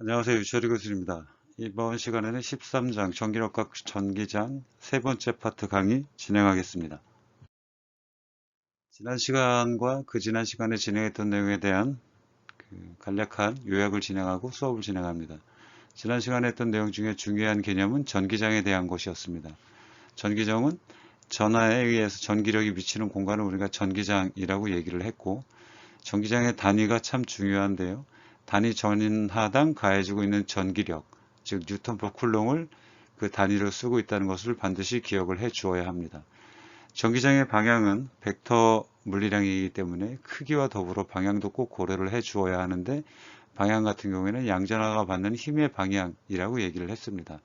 안녕하세요. 유철이 교수입니다. 이번 시간에는 13장 전기력과 전기장 세 번째 파트 강의 진행하겠습니다. 지난 시간과 그 지난 시간에 진행했던 내용에 대한 간략한 요약을 진행하고 수업을 진행합니다. 지난 시간에 했던 내용 중에 중요한 개념은 전기장에 대한 것이었습니다. 전기장은 전하에 의해서 전기력이 미치는 공간을 우리가 전기장이라고 얘기를 했고, 전기장의 단위가 참 중요한데요. 단위 전하당 가해지고 있는 전기력, 즉 뉴턴/퍼 쿨롱을 그 단위로 쓰고 있다는 것을 반드시 기억을 해 주어야 합니다. 전기장의 방향은 벡터 물리량이기 때문에 크기와 더불어 방향도 꼭 고려를 해 주어야 하는데, 방향 같은 경우에는 양전하가 받는 힘의 방향이라고 얘기를 했습니다.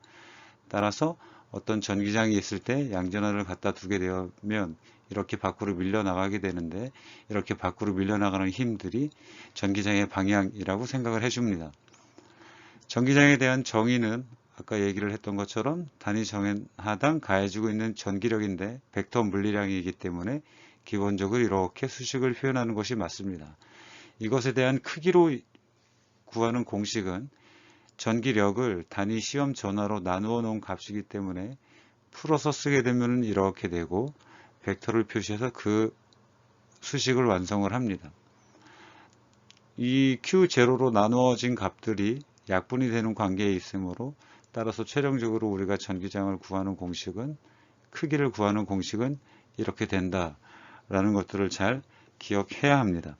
따라서 어떤 전기장이 있을 때 양전하를 갖다 두게 되면 이렇게 밖으로 밀려나가게 되는데, 이렇게 밖으로 밀려나가는 힘들이 전기장의 방향이라고 생각을 해줍니다. 전기장에 대한 정의는 아까 얘기를 했던 것처럼 단위 정하당 가해지고 있는 전기력인데 벡터 물리량이기 때문에 기본적으로 이렇게 수식을 표현하는 것이 맞습니다. 이것에 대한 크기로 구하는 공식은 전기력을 단위 시험 전화로 나누어 놓은 값이기 때문에 풀어서 쓰게 되면 이렇게 되고, 벡터를 표시해서 그 수식을 완성을 합니다. 이 Q0로 나누어진 값들이 약분이 되는 관계에 있으므로, 따라서 최종적으로 우리가 전기장을 구하는 공식은, 크기를 구하는 공식은 이렇게 된다라는 것들을 잘 기억해야 합니다.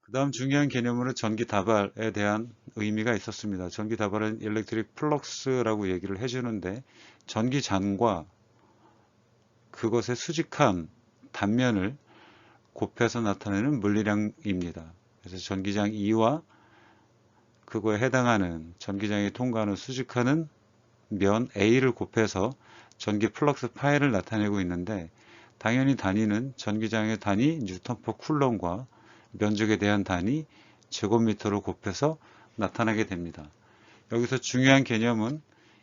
그 다음 중요한 개념으로 전기 다발에 대한 의미가 있었습니다. 전기 다발은 일렉트릭 플럭스라고 얘기를 해주는데, 전기잔과 그것의 수직한 단면을 곱해서 나타내는 물리량입니다. 그래서 전기장 E와 그거에 해당하는 전기장이 통과하는 수직하는 면 A를 곱해서 전기 플럭스 파이를 나타내고 있는데, 당연히 단위는 전기장의 단위 뉴턴/퍼 쿨럼과 면적에 대한 단위 제곱미터로 곱해서 나타나게 됩니다. 여기서 중요한 개념은,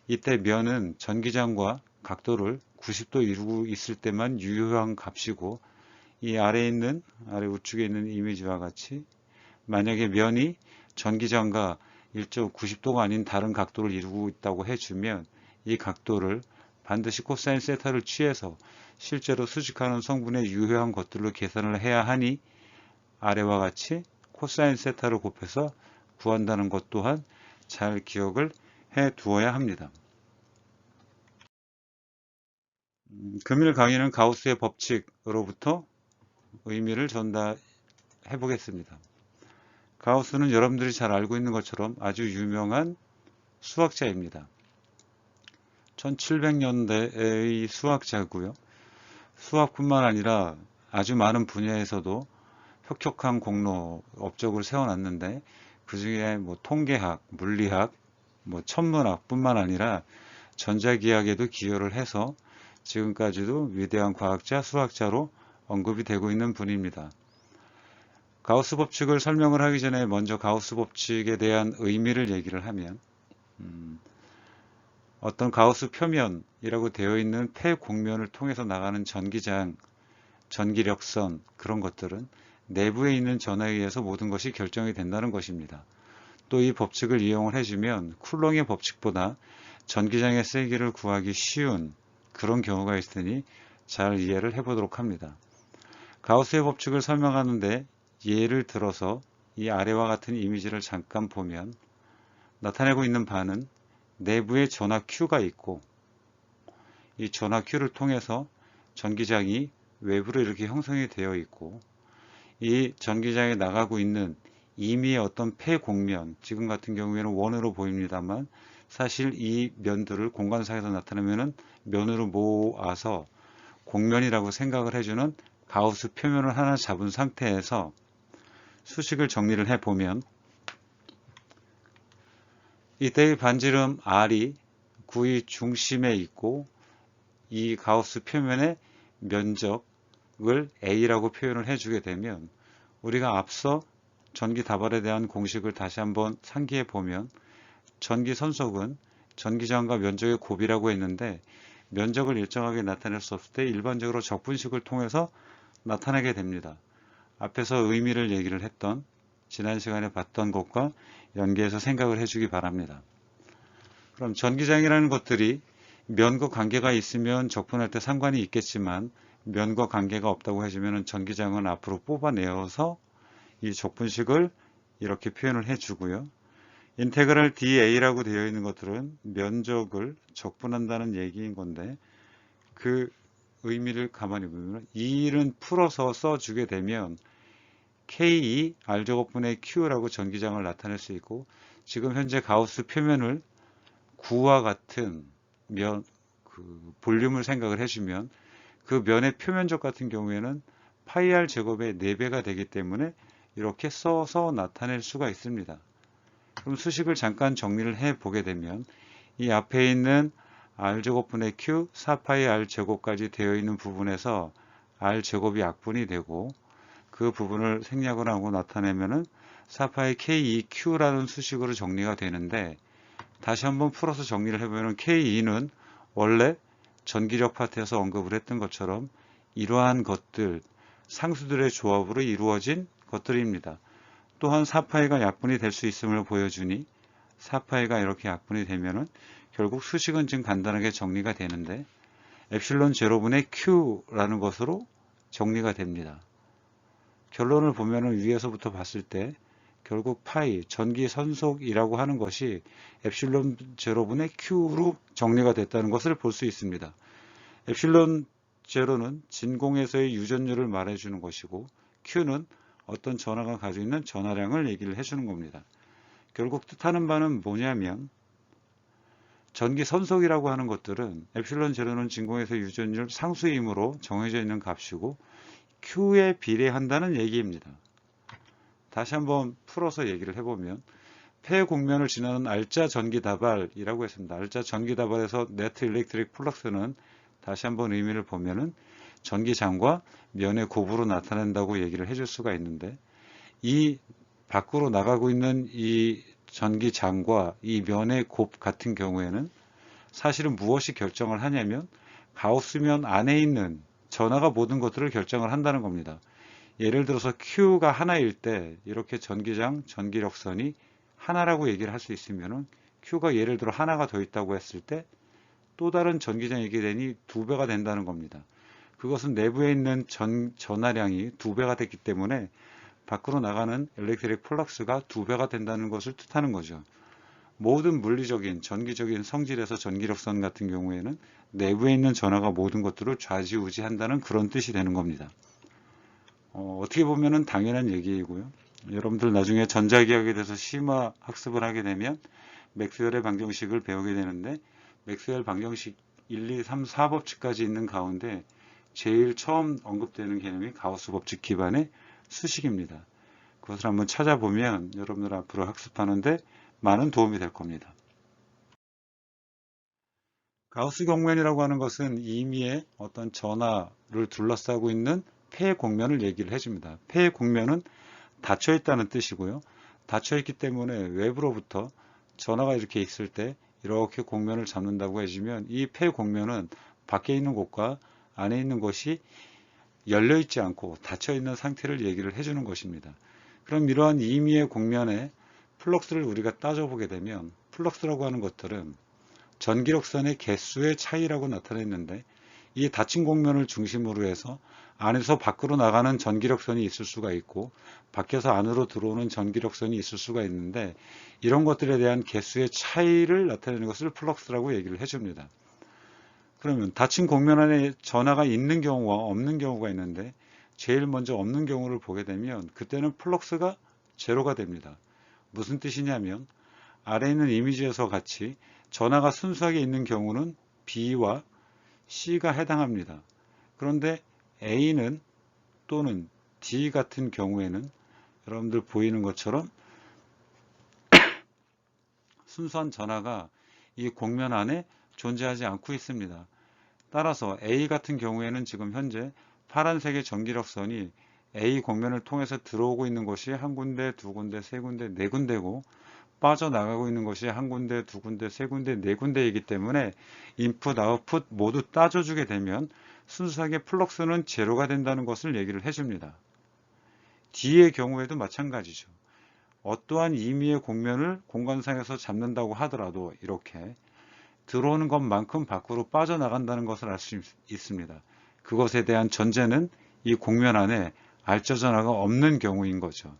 이때 면은 전기장과 각도를 90도 이루고 있을 때만 유효한 값이고, 이 아래 우측에 있는 이미지와 같이 만약에 면이 전기장과 1.90도가 아닌 다른 각도를 이루고 있다고 해주면, 이 각도를 반드시 코사인 세타를 취해서 실제로 수직하는 성분의 유효한 것들로 계산을 해야 하니, 아래와 같이 코사인 세타를 곱해서 구한다는 것 또한 잘 기억을 해 두어야 합니다. 금일 강의는 가우스의 법칙으로부터 의미를 전달해 보겠습니다. 가우스는 여러분들이 잘 알고 있는 것처럼 아주 유명한 수학자입니다. 1700년대의 수학자고요. 수학뿐만 아니라 아주 많은 분야에서도 혁혁한 공로, 업적을 세워놨는데, 그 중에 통계학, 물리학, 천문학뿐만 아니라 전자기학에도 기여를 해서 지금까지도 위대한 과학자, 수학자로 언급이 되고 있는 분입니다. 가우스 법칙을 설명을 하기 전에 먼저 가우스 법칙에 대한 의미를 얘기를 하면, 어떤 가우스 표면이라고 되어 있는 폐곡면을 통해서 나가는 전기장, 전기력선, 그런 것들은 내부에 있는 전하에 의해서 모든 것이 결정이 된다는 것입니다. 또 이 법칙을 이용을 해주면 쿨롱의 법칙보다 전기장의 세기를 구하기 쉬운 그런 경우가 있으니 잘 이해를 해보도록 합니다. 가우스의 법칙을 설명하는데 예를 들어서 이 아래와 같은 이미지를 잠깐 보면, 나타내고 있는 바는 내부에 전하 Q가 있고, 이 전하 Q를 통해서 전기장이 외부로 이렇게 형성이 되어 있고, 이 전기장에 나가고 있는 임의의 어떤 폐곡면, 지금 같은 경우에는 원으로 보입니다만 사실 이 면들을 공간상에서 나타내면 면으로 모아서 곡면이라고 생각을 해주는 가우스 표면을 하나 잡은 상태에서 수식을 정리를 해보면, 이때의 반지름 R이 구의 중심에 있고, 이 가우스 표면의 면적을 A라고 표현을 해주게 되면, 우리가 앞서 전기 다발에 대한 공식을 다시 한번 상기해 보면, 전기 선속은 전기장과 면적의 곱이라고 했는데, 면적을 일정하게 나타낼 수 없을 때 일반적으로 적분식을 통해서 나타내게 됩니다. 앞에서 의미를 얘기를 했던 지난 시간에 봤던 것과 연계해서 생각을 해주기 바랍니다. 그럼 전기장이라는 것들이 면과 관계가 있으면 적분할 때 상관이 있겠지만 면과 관계가 없다고 해주면 전기장은 앞으로 뽑아내어서 이 적분식을 이렇게 표현을 해주고요. 인테그랄 dA라고 되어 있는 것들은 면적을 적분한다는 얘기인 건데 그 의미를 가만히 보면 이 일은 풀어서 써주게 되면 K2 R제곱분의 Q라고 전기장을 나타낼 수 있고 지금 현재 가우스 표면을 구와 같은 볼륨을 생각을 해주면 그 면의 표면적 같은 경우에는 파이 R 제곱의 4배가 되기 때문에 이렇게 써서 나타낼 수가 있습니다. 그럼 수식을 잠깐 정리를 해 보게 되면 이 앞에 있는 R제곱분의 Q 4파이 R제곱까지 되어 있는 부분에서 R제곱이 약분이 되고 그 부분을 생략을 하고 나타내면은 4파이 K2Q라는 수식으로 정리가 되는데 다시 한번 풀어서 정리를 해보면 K2는 원래 전기력 파트에서 언급을 했던 것처럼 이러한 것들, 상수들의 조합으로 이루어진 것들입니다. 또한 4파이가 약분이 될 수 있음을 보여주니 4파이가 이렇게 약분이 되면은 결국 수식은 지금 간단하게 정리가 되는데 엡실론 제로분의 Q라는 것으로 정리가 됩니다. 결론을 보면은 위에서부터 봤을 때 결국 파이, 전기 선속이라고 하는 것이 엡실론 제로분의 Q로 정리가 됐다는 것을 볼 수 있습니다. 엡실론 제로는 진공에서의 유전율을 말해주는 것이고 Q는 어떤 전하가 가지고 있는 전하량을 얘기를 해주는 겁니다. 결국 뜻하는 바는 뭐냐면 전기 선속이라고 하는 것들은 엡실론 제로는 진공에서 유전율 상수이므로 정해져 있는 값이고 Q에 비례한다는 얘기입니다. 다시 한번 풀어서 얘기를 해보면 폐곡면을 지나는 알짜 전기다발이라고 했습니다. 알짜 전기다발에서 네트 일렉트릭 플럭스는 다시 한번 의미를 보면은 전기장과 면의 곱으로 나타낸다고 얘기를 해줄 수가 있는데 이 밖으로 나가고 있는 이 전기장과 이 면의 곱 같은 경우에는 사실은 무엇이 결정을 하냐면 가우스면 안에 있는 전하가 모든 것들을 결정을 한다는 겁니다. 예를 들어서 Q가 하나일 때 이렇게 전기장, 전기력선이 하나라고 얘기를 할 수 있으면 Q가 예를 들어 하나가 더 있다고 했을 때 또 다른 전기장이 되니 2배가 된다는 겁니다. 그것은 내부에 있는 전하량이 2배가 됐기 때문에 밖으로 나가는 일렉트릭 플럭스가 2배가 된다는 것을 뜻하는 거죠. 모든 물리적인, 전기적인 성질에서 전기력선 같은 경우에는 내부에 있는 전하가 모든 것들을 좌지우지한다는 그런 뜻이 되는 겁니다. 어떻게 보면은 당연한 얘기이고요. 여러분들 나중에 전자기학에 대해서 심화 학습을 하게 되면 맥스웰의 방정식을 배우게 되는데 맥스웰 방정식 1, 2, 3, 4법칙까지 있는 가운데 제일 처음 언급되는 개념이 가우스 법칙 기반의 수식입니다. 그것을 한번 찾아보면 여러분들 앞으로 학습하는데 많은 도움이 될 겁니다. 가우스 곡면이라고 하는 것은 임의의 어떤 전하를 둘러싸고 있는 폐 곡면을 얘기를 해줍니다. 폐 곡면은 닫혀 있다는 뜻이고요. 닫혀 있기 때문에 외부로부터 전하가 이렇게 있을 때 이렇게 곡면을 잡는다고 해주면 이 폐 곡면은 밖에 있는 곳과 안에 있는 것이 열려 있지 않고 닫혀 있는 상태를 얘기를 해주는 것입니다. 그럼 이러한 임의의 곡면의 플럭스를 우리가 따져보게 되면 플럭스라고 하는 것들은 전기력선의 개수의 차이라고 나타냈는데 이 닫힌 곡면을 중심으로 해서 안에서 밖으로 나가는 전기력선이 있을 수가 있고 밖에서 안으로 들어오는 전기력선이 있을 수가 있는데 이런 것들에 대한 개수의 차이를 나타내는 것을 플럭스라고 얘기를 해줍니다. 그러면 닫힌 곡면 안에 전하가 있는 경우와 없는 경우가 있는데 제일 먼저 없는 경우를 보게 되면 그때는 플럭스가 제로가 됩니다. 무슨 뜻이냐면 아래 있는 이미지에서 같이 전하가 순수하게 있는 경우는 B와 C가 해당합니다. 그런데 A는 또는 D 같은 경우에는 여러분들 보이는 것처럼 순수한 전하가 이 곡면 안에 존재하지 않고 있습니다. 따라서 A 같은 경우에는 지금 현재 파란색의 전기력선이 A 곡면을 통해서 들어오고 있는 것이 한 군데, 두 군데, 세 군데, 네 군데고 빠져나가고 있는 것이 한 군데, 두 군데, 세 군데, 네 군데이기 때문에 인풋, 아웃풋 모두 따져주게 되면 순수하게 플럭스는 제로가 된다는 것을 얘기를 해줍니다. D의 경우에도 마찬가지죠. 어떠한 임의의 공면을 공간상에서 잡는다고 하더라도 이렇게 들어오는 것만큼 밖으로 빠져나간다는 것을 알 수 있습니다. 그것에 대한 전제는 이 공면 안에 알짜 전하가 없는 경우인 거죠.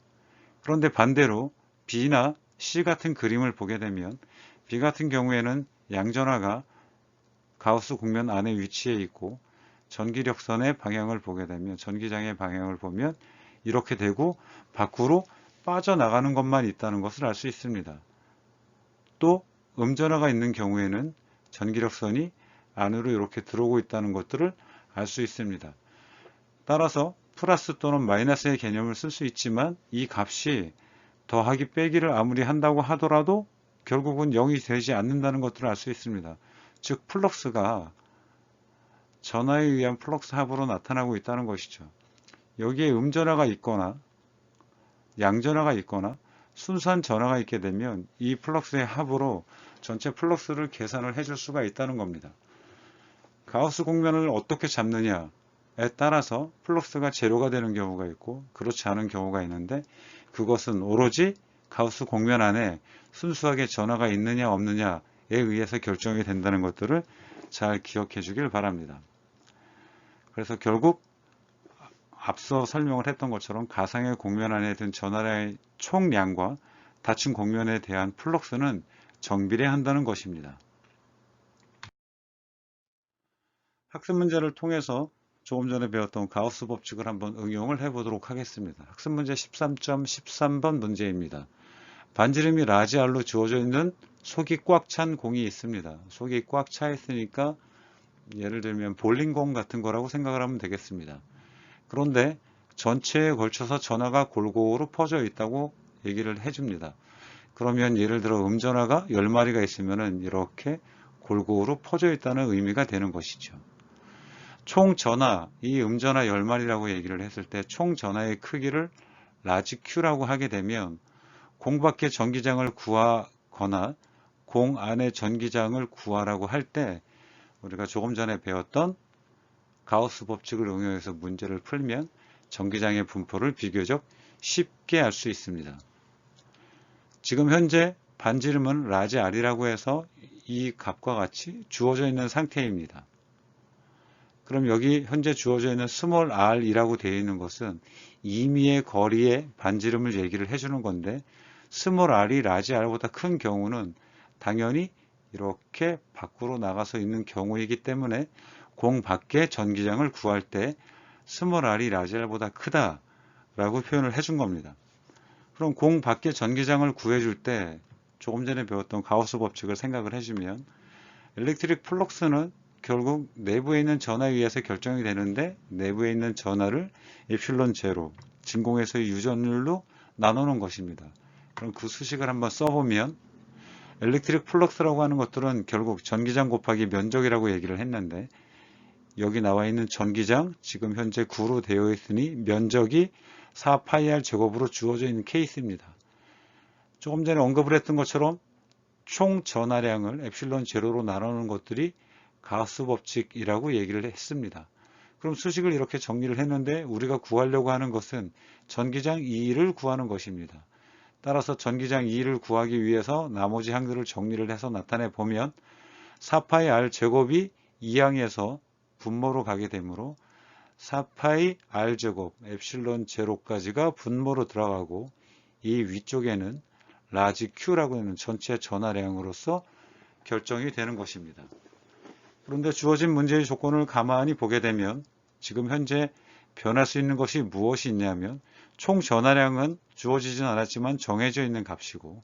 그런데 반대로 B나 C 같은 그림을 보게 되면 B 같은 경우에는 양전하가 가우스 공면 안에 위치해 있고 전기력선의 방향을 보게 되면 전기장의 방향을 보면 이렇게 되고 밖으로 빠져나가는 것만 있다는 것을 알 수 있습니다. 또 음전하가 있는 경우에는 전기력선이 안으로 이렇게 들어오고 있다는 것들을 알 수 있습니다. 따라서 플러스 또는 마이너스의 개념을 쓸 수 있지만 이 값이 더하기 빼기를 아무리 한다고 하더라도 결국은 0이 되지 않는다는 것들을 알 수 있습니다. 즉 플럭스가 전하에 의한 플럭스 합으로 나타나고 있다는 것이죠. 여기에 음전하가 있거나 양전하가 있거나 순수한 전하가 있게 되면 이 플럭스의 합으로 전체 플럭스를 계산을 해줄 수가 있다는 겁니다. 가우스 공면을 어떻게 잡느냐에 따라서 플럭스가 제로가 되는 경우가 있고 그렇지 않은 경우가 있는데 그것은 오로지 가우스 공면 안에 순수하게 전하가 있느냐 없느냐에 의해서 결정이 된다는 것들을 잘 기억해 주길 바랍니다. 그래서 결국 앞서 설명을 했던 것처럼 가상의 공면 안에 든 전하의 총량과 닫힌 공면에 대한 플럭스는 정비례한다는 것입니다. 학습 문제를 통해서 조금 전에 배웠던 가우스 법칙을 한번 응용을 해보도록 하겠습니다. 학습 문제 13.13번 문제입니다. 반지름이 라지 R로 주어져 있는 속이 꽉 찬 공이 있습니다. 속이 꽉 차 있으니까 예를 들면 볼링공 같은 거라고 생각을 하면 되겠습니다. 그런데 전체에 걸쳐서 전하가 골고루 퍼져 있다고 얘기를 해줍니다. 그러면 예를 들어 음전하가 10마리가 있으면 이렇게 골고루 퍼져 있다는 의미가 되는 것이죠. 총 전하, 이 음전하 10마리라고 얘기를 했을 때 총 전하의 크기를 라지 Q라고 하게 되면 공 밖의 전기장을 구하거나 공 안의 전기장을 구하라고 할 때 우리가 조금 전에 배웠던 가우스 법칙을 응용해서 문제를 풀면 전기장의 분포를 비교적 쉽게 알 수 있습니다. 지금 현재 반지름은 라지 R이라고 해서 이 값과 같이 주어져 있는 상태입니다. 그럼 여기 현재 주어져 있는 스몰 r이라고 되어 있는 것은 임의의 거리의 반지름을 얘기를 해주는 건데 스몰 r이 라지 r보다 큰 경우는 당연히 이렇게 밖으로 나가서 있는 경우이기 때문에 공 밖의 전기장을 구할 때 스몰 r이 라지 r보다 크다라고 표현을 해준 겁니다. 그럼 공 밖의 전기장을 구해줄 때 조금 전에 배웠던 가우스 법칙을 생각을 해주면 일렉트릭 플럭스는 결국 내부에 있는 전하에 의해서 결정이 되는데 내부에 있는 전하를 에필론 제로, 진공에서의 유전율로 나누는 것입니다. 그럼 그 수식을 한번 써보면 일렉트릭 플럭스라고 하는 것들은 결국 전기장 곱하기 면적이라고 얘기를 했는데 여기 나와 있는 전기장 지금 현재 9로 되어 있으니 면적이 4파이R 제곱으로 주어져 있는 케이스입니다. 조금 전에 언급을 했던 것처럼 총 전하량을 엡실론 제로로 나누는 것들이 가우스 법칙이라고 얘기를 했습니다. 그럼 수식을 이렇게 정리를 했는데 우리가 구하려고 하는 것은 전기장 2를 구하는 것입니다. 따라서 전기장 2를 구하기 위해서 나머지 항들을 정리를 해서 나타내 보면 4파이 R 제곱이 2항에서 분모로 가게 되므로 4파이 R 제곱 엡실론 제로까지가 분모로 들어가고 이 위쪽에는 라지 Q라고 하는 전체 전하량으로서 결정이 되는 것입니다. 그런데 주어진 문제의 조건을 가만히 보게 되면 지금 현재 변할 수 있는 것이 무엇이 있냐면 총 전하량은 주어지진 않았지만 정해져 있는 값이고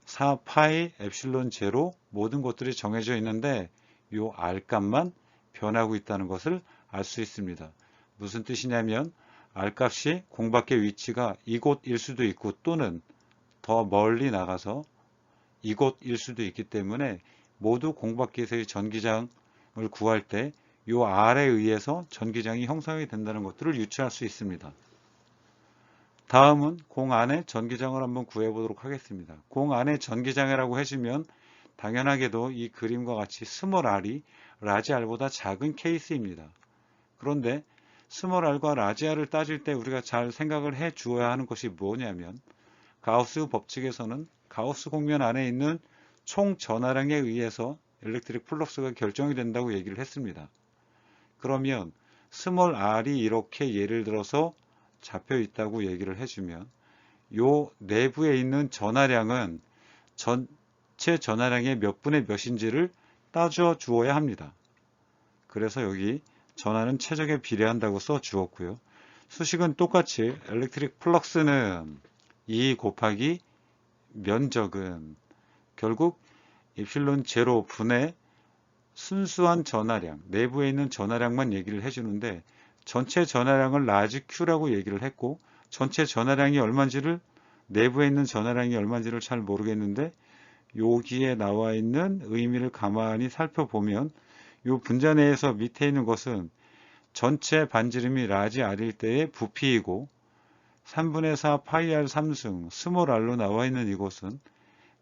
4파이 엡실론 제로 모든 것들이 정해져 있는데 이 R 값만 변하고 있다는 것을 알 수 있습니다. 무슨 뜻이냐면 R 값이 공 밖의 위치가 이곳일 수도 있고 또는 더 멀리 나가서 이곳일 수도 있기 때문에 모두 공 밖에서의 전기장을 구할 때 이 R에 의해서 전기장이 형성이 된다는 것들을 유추할 수 있습니다. 다음은 공 안에 전기장을 한번 구해보도록 하겠습니다. 공 안에 전기장이라고 해주면 당연하게도 이 그림과 같이 스몰 r이 라지 r보다 작은 케이스입니다. 그런데 스몰 r과 라지 r을 따질 때 우리가 잘 생각을 해 주어야 하는 것이 뭐냐면 가우스 법칙에서는 가우스 공면 안에 있는 총 전하량에 의해서 일렉트릭 플럭스가 결정이 된다고 얘기를 했습니다. 그러면 스몰 r이 이렇게 예를 들어서 잡혀 있다고 얘기를 해주면 요 내부에 있는 전하량은 전체 전하량의 몇 분의 몇인지를 따져 주어야 합니다. 그래서 여기 전하는 최적에 비례한다고 써 주었고요. 수식은 똑같이 일렉트릭 플럭스는 2 곱하기 면적은 결국 입실론 제로 분의 순수한 전하량, 내부에 있는 전하량만 얘기를 해주는데 전체 전하량을 라지 Q라고 얘기를 했고 전체 전하량이 얼마인지를 내부에 있는 전하량이 얼마인지를 잘 모르겠는데 여기에 나와 있는 의미를 가만히 살펴보면 이 분자 내에서 밑에 있는 것은 전체 반지름이 라지 R일 때의 부피이고 3분의 4 파이 R 3승 스몰 r로 나와 있는 이곳은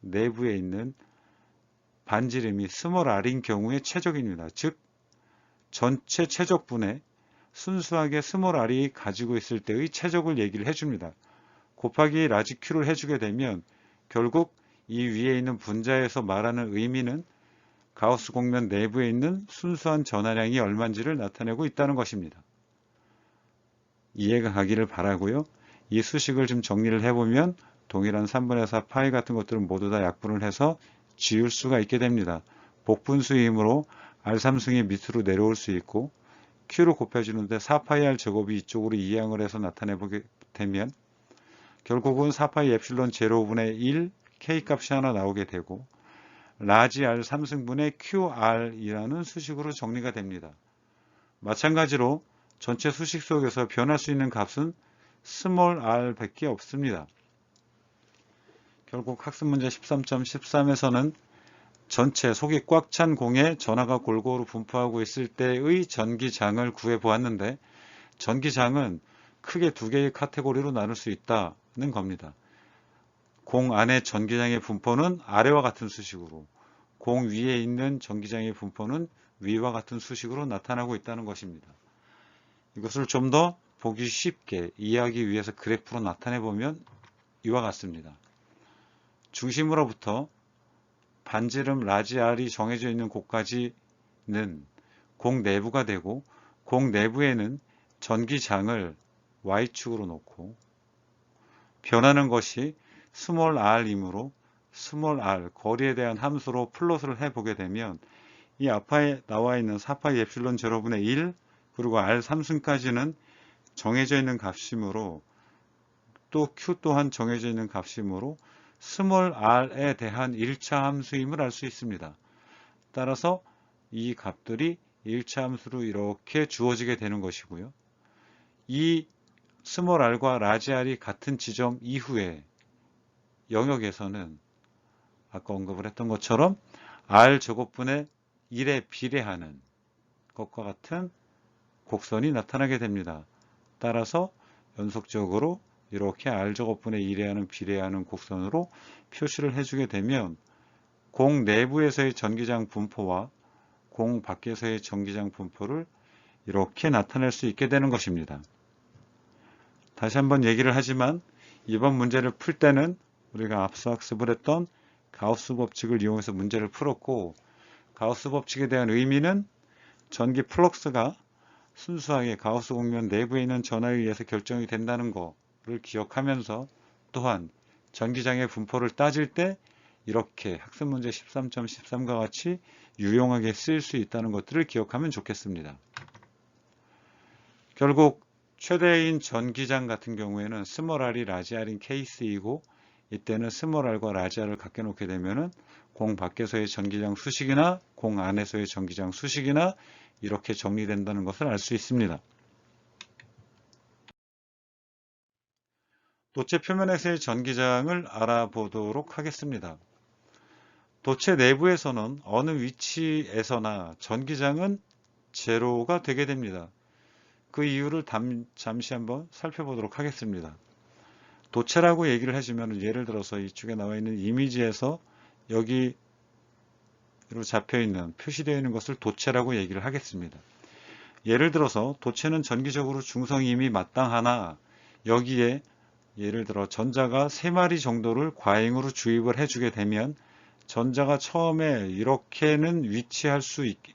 내부에 있는 반지름이 스몰 r인 경우의 최적입니다. 즉 전체 최적분의 순수하게 스몰 r이 가지고 있을 때의 최적을 얘기를 해줍니다. 곱하기 라지 Q를 해주게 되면 결국 이 위에 있는 분자에서 말하는 의미는 가우스 공면 내부에 있는 순수한 전하량이 얼마인지를 나타내고 있다는 것입니다. 이해가 가기를 바라고요. 이 수식을 좀 정리를 해보면 동일한 3분의 4 파이 같은 것들은 모두 다 약분을 해서 지울 수가 있게 됩니다. 복분수이므로 R3승이 밑으로 내려올 수 있고 Q로 곱해주는데 4파이 R 제곱이 이쪽으로 이항을 해서 나타내보게 되면 결국은 4파이 엡실론 제로분의 1 K 값이 하나 나오게 되고 라지 R 3승분의 QR이라는 수식으로 정리가 됩니다. 마찬가지로 전체 수식 속에서 변할 수 있는 값은 스몰 r 밖에 없습니다. 결국 학습문제 13.13에서는 전체 속이 꽉 찬 공에 전하가 골고루 분포하고 있을 때의 전기장을 구해 보았는데 전기장은 크게 두 개의 카테고리로 나눌 수 있다는 겁니다. 공 안의 전기장의 분포는 아래와 같은 수식으로, 공 위에 있는 전기장의 분포는 위와 같은 수식으로 나타나고 있다는 것입니다. 이것을 좀 더 보기 쉽게 이해하기 위해서 그래프로 나타내 보면 이와 같습니다. 중심으로부터 반지름 라지 R이 정해져 있는 곳까지는 공 내부가 되고 공 내부에는 전기장을 Y축으로 놓고 변하는 것이 스몰 r이므로 스몰 r 거리에 대한 함수로 플롯을 해보게 되면 이 앞에 나와 있는 4파이 엡실론 제로분의 1 그리고 r 3승까지는 정해져 있는 값이므로 또 q 또한 정해져 있는 값이므로 스몰 r에 대한 1차 함수임을 알 수 있습니다. 따라서 이 값들이 1차 함수로 이렇게 주어지게 되는 것이고요. 이 스몰 r과 라지 r이 같은 지점 이후에 영역에서는 아까 언급을 했던 것처럼 r 제곱분의 1에 비례하는 것과 같은 곡선이 나타나게 됩니다. 따라서 연속적으로 이렇게 r 제곱분의 1에 비례하는 곡선으로 표시를 해주게 되면 공 내부에서의 전기장 분포와 공 밖에서의 전기장 분포를 이렇게 나타낼 수 있게 되는 것입니다. 다시 한번 얘기를 하지만 이번 문제를 풀 때는 우리가 앞서 학습을 했던 가우스 법칙을 이용해서 문제를 풀었고 가우스 법칙에 대한 의미는 전기 플럭스가 순수하게 가우스 공면 내부에 있는 전하에 의해서 결정이 된다는 것을 기억하면서 또한 전기장의 분포를 따질 때 이렇게 학습문제 13.13과 같이 유용하게 쓰일 수 있다는 것들을 기억하면 좋겠습니다. 결국 최대인 전기장 같은 경우에는 스몰 r이 라지 r인 케이스이고 이때는 스몰 r과 라지 r을 갖게 놓게 되면은 공 밖에서의 전기장 수식이나 공 안에서의 전기장 수식이나 이렇게 정리된다는 것을 알 수 있습니다. 도체 표면에서의 전기장을 알아보도록 하겠습니다. 도체 내부에서는 어느 위치에서나 전기장은 제로가 되게 됩니다. 그 이유를 잠시 한번 살펴보도록 하겠습니다. 도체라고 얘기를 해주면 예를 들어서 이쪽에 나와 있는 이미지에서 여기로 잡혀 있는 표시되어 있는 것을 도체라고 얘기를 하겠습니다. 예를 들어서 도체는 전기적으로 중성임이 마땅하나 여기에 예를 들어 전자가 3마리 정도를 과잉으로 주입을 해주게 되면 전자가 처음에 이렇게는 위치할 수 있게,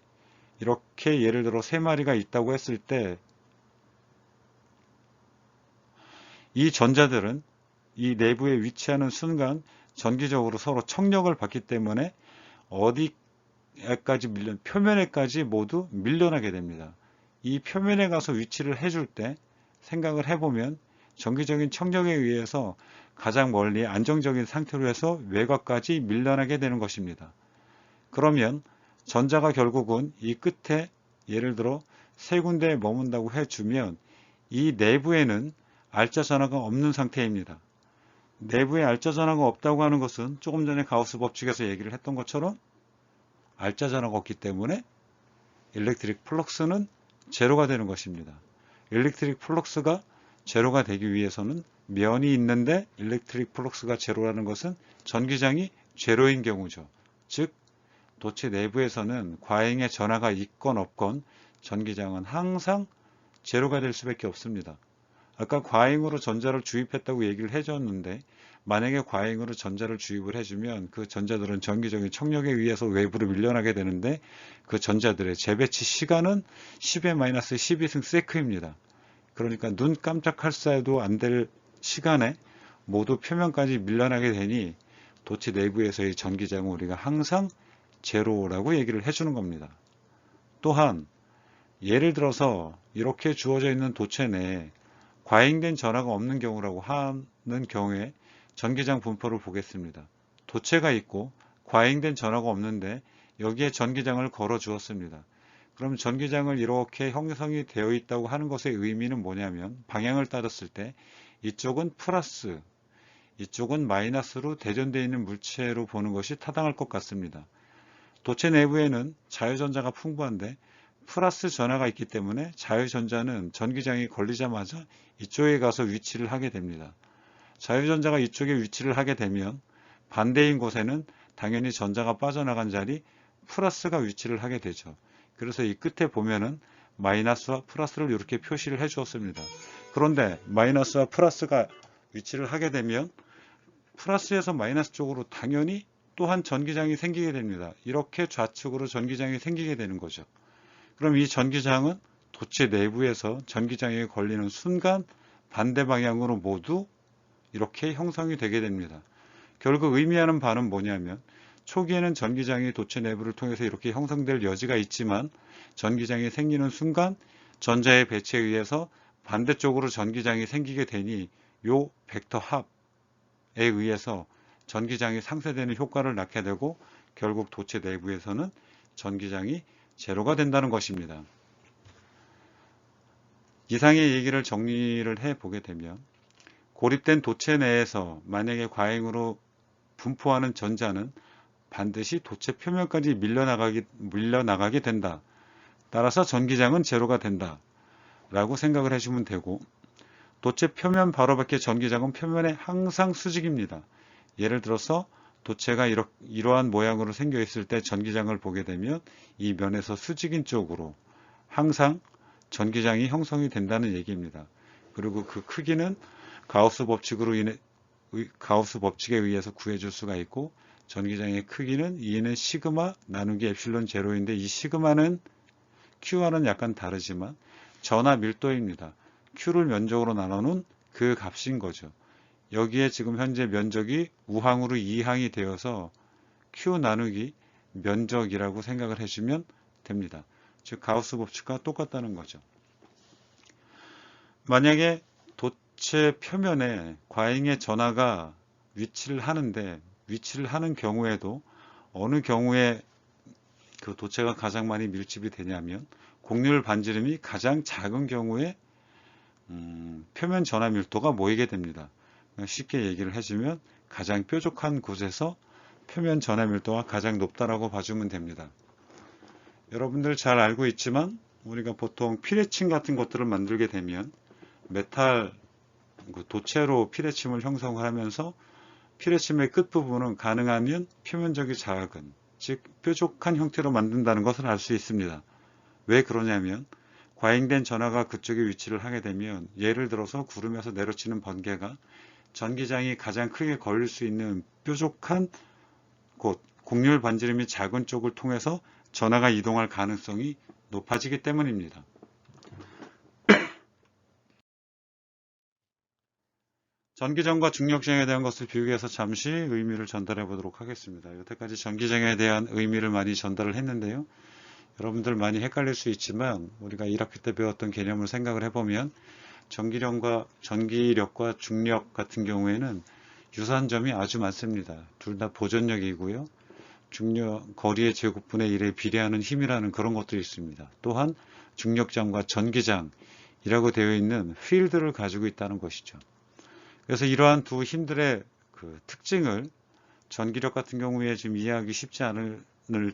이렇게 예를 들어 3마리가 있다고 했을 때 이 전자들은 이 내부에 위치하는 순간 전기적으로 서로 청력을 받기 때문에 어디까지 표면에까지 모두 밀려나게 됩니다. 이 표면에 가서 위치를 해줄 때 생각을 해보면 전기적인 청력에 의해서 가장 멀리 안정적인 상태로 해서 외곽까지 밀려나게 되는 것입니다. 그러면 전자가 결국은 이 끝에 예를 들어 3군데에 머문다고 해주면 이 내부에는 알짜 전하가 없는 상태입니다. 내부에 알짜 전하가 없다고 하는 것은 조금 전에 가우스 법칙에서 얘기를 했던 것처럼 알짜 전하가 없기 때문에 일렉트릭 플럭스는 제로가 되는 것입니다. 일렉트릭 플럭스가 제로가 되기 위해서는 면이 있는데 일렉트릭 플럭스가 제로라는 것은 전기장이 제로인 경우죠. 즉 도체 내부에서는 과잉의 전하가 있건 없건 전기장은 항상 제로가 될 수밖에 없습니다. 아까 과잉으로 전자를 주입했다고 얘기를 해줬는데 만약에 과잉으로 전자를 주입을 해주면 그 전자들은 전기적인 청력에 의해서 외부로 밀려나게 되는데 그 전자들의 재배치 시간은 10-12승 세크입니다. 그러니까 눈 깜짝할 사이도 안 될 시간에 모두 표면까지 밀려나게 되니 도체 내부에서의 전기장은 우리가 항상 제로라고 얘기를 해주는 겁니다. 또한 예를 들어서 이렇게 주어져 있는 도체 내에 과잉된 전하가 없는 경우라고 하는 경우에 전기장 분포를 보겠습니다. 도체가 있고 과잉된 전하가 없는데 여기에 전기장을 걸어 주었습니다. 그럼 전기장을 이렇게 형성이 되어 있다고 하는 것의 의미는 뭐냐면 방향을 따졌을 때 이쪽은 플러스, 이쪽은 마이너스로 대전되어 있는 물체로 보는 것이 타당할 것 같습니다. 도체 내부에는 자유전자가 풍부한데 플러스 전하가 있기 때문에 자유전자는 전기장이 걸리자마자 이쪽에 가서 위치를 하게 됩니다. 자유전자가 이쪽에 위치를 하게 되면 반대인 곳에는 당연히 전자가 빠져나간 자리 플러스가 위치를 하게 되죠. 그래서 이 끝에 보면은 마이너스와 플러스를 이렇게 표시를 해 주었습니다. 그런데 마이너스와 플러스가 위치를 하게 되면 플러스에서 마이너스 쪽으로 당연히 또한 전기장이 생기게 됩니다. 이렇게 좌측으로 전기장이 생기게 되는 거죠. 그럼 이 전기장은 도체 내부에서 전기장에 걸리는 순간 반대 방향으로 모두 이렇게 형성이 되게 됩니다. 결국 의미하는 바는 뭐냐면 초기에는 전기장이 도체 내부를 통해서 이렇게 형성될 여지가 있지만 전기장이 생기는 순간 전자의 배치에 의해서 반대쪽으로 전기장이 생기게 되니 요 벡터 합에 의해서 전기장이 상쇄되는 효과를 낳게 되고 결국 도체 내부에서는 전기장이 제로가 된다는 것입니다. 이상의 얘기를 정리를 해 보게 되면 고립된 도체 내에서 만약에 과잉으로 분포하는 전자는 반드시 도체 표면까지 밀려나가게 된다. 따라서 전기장은 제로가 된다. 라고 생각을 해주면 되고 도체 표면 바로 밖에 전기장은 표면에 항상 수직입니다. 예를 들어서 도체가 이러한 모양으로 생겨 있을 때 전기장을 보게 되면 이 면에서 수직인 쪽으로 항상 전기장이 형성이 된다는 얘기입니다. 그리고 그 크기는 가우스 법칙에 의해서 구해줄 수가 있고 전기장의 크기는 E는 시그마 나누기 엡실론 제로인데 이 시그마는 Q와는 약간 다르지만 전하 밀도입니다. Q를 면적으로 나누는 그 값인 거죠. 여기에 지금 현재 면적이 우항으로 2항이 되어서 Q 나누기 면적이라고 생각을 해주면 됩니다. 즉 가우스 법칙과 똑같다는 거죠. 만약에 도체 표면에 과잉의 전하가 위치를 하는 경우에도 어느 경우에 그 도체가 가장 많이 밀집이 되냐면 곡률 반지름이 가장 작은 경우에 표면 전하 밀도가 모이게 됩니다. 쉽게 얘기를 해주면 가장 뾰족한 곳에서 표면 전하 밀도가 가장 높다라고 봐주면 됩니다. 여러분들 잘 알고 있지만 우리가 보통 피레침 같은 것들을 만들게 되면 메탈 도체로 피레침을 형성하면서 피레침의 끝부분은 가능하면 표면적이 작은 즉 뾰족한 형태로 만든다는 것을 알 수 있습니다. 왜 그러냐면 과잉된 전하가 그쪽에 위치를 하게 되면 예를 들어서 구름에서 내려치는 번개가 전기장이 가장 크게 걸릴 수 있는 뾰족한 곳, 곡률 반지름이 작은 쪽을 통해서 전하가 이동할 가능성이 높아지기 때문입니다. 전기장과 중력장에 대한 것을 비교해서 잠시 의미를 전달해 보도록 하겠습니다. 여태까지 전기장에 대한 의미를 많이 전달을 했는데요. 여러분들 많이 헷갈릴 수 있지만 우리가 1학기 때 배웠던 개념을 생각을 해보면 전기력과 중력 같은 경우에는 유사한 점이 아주 많습니다. 둘 다 보존력이고요. 중력, 거리의 제곱분의 1에 비례하는 힘이라는 그런 것도 있습니다. 또한 중력장과 전기장이라고 되어 있는 필드를 가지고 있다는 것이죠. 그래서 이러한 두 힘들의 그 특징을 전기력 같은 경우에 지금 이해하기 쉽지 않을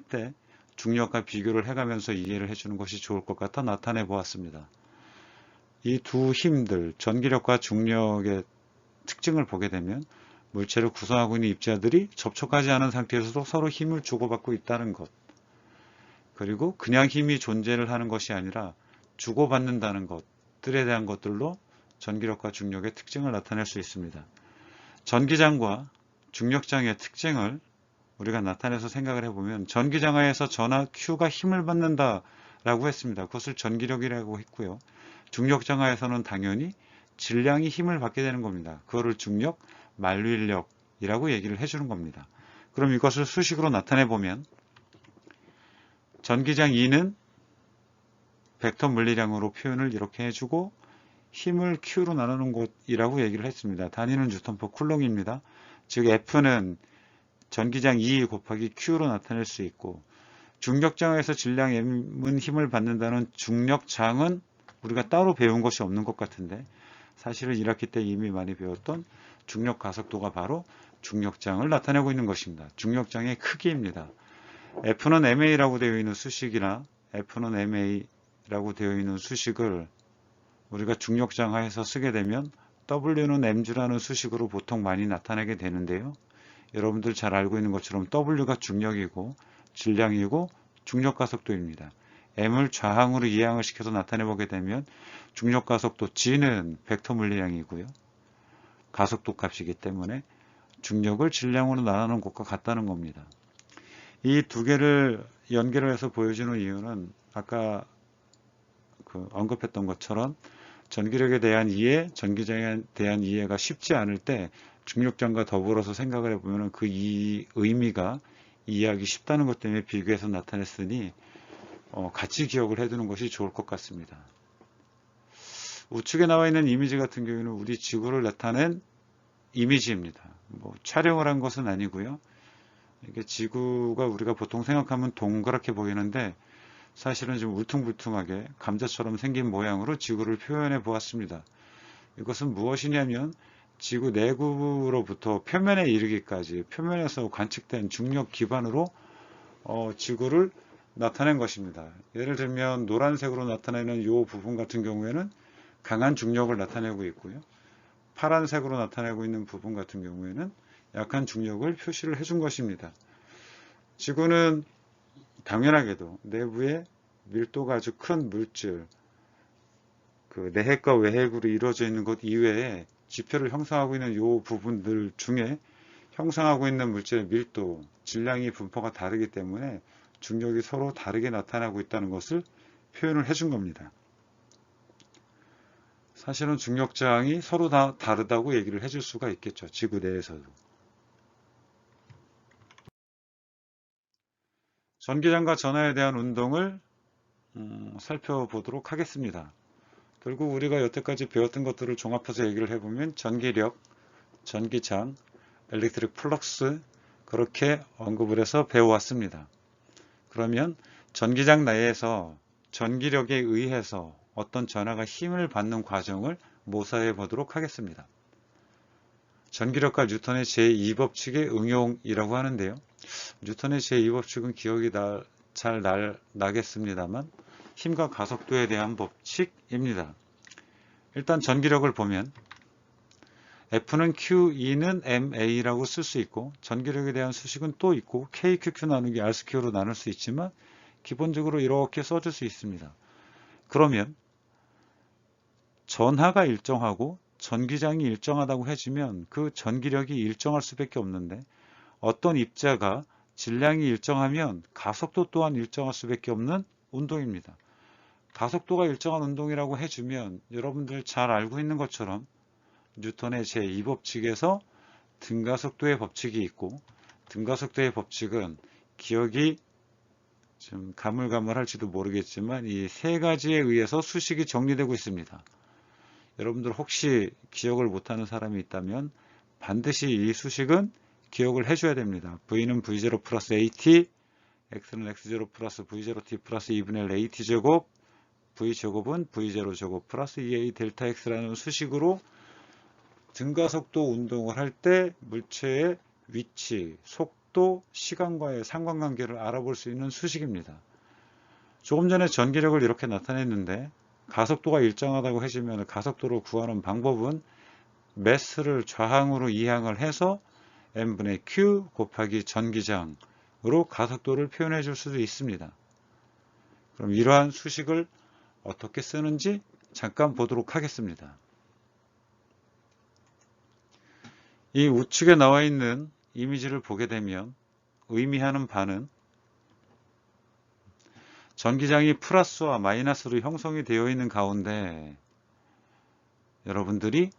때 중력과 비교를 해가면서 이해를 해주는 것이 좋을 것 같아 나타내 보았습니다. 이 두 힘들, 전기력과 중력의 특징을 보게 되면 물체를 구성하고 있는 입자들이 접촉하지 않은 상태에서도 서로 힘을 주고받고 있다는 것, 그리고 그냥 힘이 존재를 하는 것이 아니라 주고받는다는 것들에 대한 것들로 전기력과 중력의 특징을 나타낼 수 있습니다. 전기장과 중력장의 특징을 우리가 나타내서 생각을 해보면 전기장하에서 전하 Q가 힘을 받는다 라고 했습니다. 그것을 전기력이라고 했고요. 중력장하에서는 당연히 질량이 힘을 받게 되는 겁니다. 그거를 중력 만류인력이라고 얘기를 해주는 겁니다. 그럼 이것을 수식으로 나타내 보면 전기장 E는 벡터 물리량으로 표현을 이렇게 해주고 힘을 Q로 나누는 곳이라고 얘기를 했습니다. 단위는 뉴턴퍼 쿨롱입니다. 즉 F는 전기장 E 곱하기 Q로 나타낼 수 있고 중력장에서 질량 M은 힘을 받는다는 중력장은 우리가 따로 배운 것이 없는 것 같은데 사실은 1학기 때 이미 많이 배웠던 중력 가속도가 바로 중력장을 나타내고 있는 것입니다. 중력장의 크기입니다. F는 MA라고 되어 있는 수식이나 F는 MA라고 되어 있는 수식을 우리가 중력장 하에서 쓰게 되면 W는 mg라는 수식으로 보통 많이 나타내게 되는데요. 여러분들 잘 알고 있는 것처럼 W가 중력이고 질량이고 중력 가속도입니다. m을 좌항으로 이항을 시켜서 나타내 보게 되면 중력 가속도 g는 벡터 물리량이고요. 가속도 값이기 때문에 중력을 질량으로 나누는 것과 같다는 겁니다. 이 두 개를 연결을 해서 보여주는 이유는 아까 언급했던 것처럼 전기력에 대한 이해, 전기장에 대한 이해가 쉽지 않을 때 중력장과 더불어서 생각을 해보면 그 의미가 이해하기 쉽다는 것 때문에 비교해서 나타냈으니 같이 기억을 해두는 것이 좋을 것 같습니다. 우측에 나와 있는 이미지 같은 경우에는 우리 지구를 나타낸 이미지입니다. 촬영을 한 것은 아니고요. 이게 지구가 우리가 보통 생각하면 동그랗게 보이는데 사실은 좀 울퉁불퉁하게 감자처럼 생긴 모양으로 지구를 표현해 보았습니다. 이것은 무엇이냐면 지구 내부로부터 표면에 이르기까지 표면에서 관측된 중력 기반으로 지구를 나타낸 것입니다. 예를 들면 노란색으로 나타내는 이 부분 같은 경우에는 강한 중력을 나타내고 있고요. 파란색으로 나타내고 있는 부분 같은 경우에는 약한 중력을 표시를 해준 것입니다. 지구는 당연하게도 내부에 밀도가 아주 큰 물질, 내핵과 외핵으로 이루어져 있는 것 이외에 지표를 형성하고 있는 이 부분들 중에 형성하고 있는 물질의 밀도, 질량이 분포가 다르기 때문에 중력이 서로 다르게 나타나고 있다는 것을 표현을 해준 겁니다. 사실은 중력장이 서로 다 다르다고 얘기를 해줄 수가 있겠죠. 지구 내에서도. 전기장과 전하에 대한 운동을 살펴보도록 하겠습니다. 결국 우리가 여태까지 배웠던 것들을 종합해서 얘기를 해보면 전기력, 전기장, 엘렉트릭 플럭스 그렇게 언급을 해서 배워왔습니다. 그러면 전기장 내에서 전기력에 의해서 어떤 전하가 힘을 받는 과정을 모사해 보도록 하겠습니다. 전기력과 뉴턴의 제2법칙의 응용이라고 하는데요. 뉴턴의 제2법칙은 기억이 잘 나겠습니다만 힘과 가속도에 대한 법칙입니다. 일단 전기력을 보면 F는 Q, E는 MA라고 쓸 수 있고 전기력에 대한 수식은 또 있고 KQQ 나누기 R2로 나눌 수 있지만 기본적으로 이렇게 써줄 수 있습니다. 그러면 전하가 일정하고 전기장이 일정하다고 해주면 그 전기력이 일정할 수밖에 없는데, 어떤 입자가 질량이 일정하면 가속도 또한 일정할 수밖에 없는 운동입니다. 가속도가 일정한 운동이라고 해주면 여러분들 잘 알고 있는 것처럼 뉴턴의 제2법칙에서 등가속도의 법칙이 있고, 등가속도의 법칙은 기억이 좀 가물가물할지도 모르겠지만 이 세 가지에 의해서 수식이 정리되고 있습니다. 여러분들 혹시 기억을 못하는 사람이 있다면 반드시 이 수식은 기억을 해줘야 됩니다. V는 V0 플러스 AT, X는 X0 플러스 V0T 플러스 2분의 1 AT 제곱, V제곱은 V0 제곱 플러스 2A 델타 X라는 수식으로 등가속도 운동을 할 때 물체의 위치, 속도, 시간과의 상관관계를 알아볼 수 있는 수식입니다. 조금 전에 전기력을 이렇게 나타냈는데, 가속도가 일정하다고 해주면 가속도를 구하는 방법은 매스를 좌항으로 이항을 해서 n분의 q 곱하기 전기장으로 가속도를 표현해 줄 수도 있습니다. 그럼 이러한 수식을 어떻게 쓰는지 잠깐 보도록 하겠습니다. 이 우측에 나와 있는 이미지를 보게 되면 의미하는 바는 전기장이 플러스와 마이너스로 형성이 되어 있는 가운데 여러분들이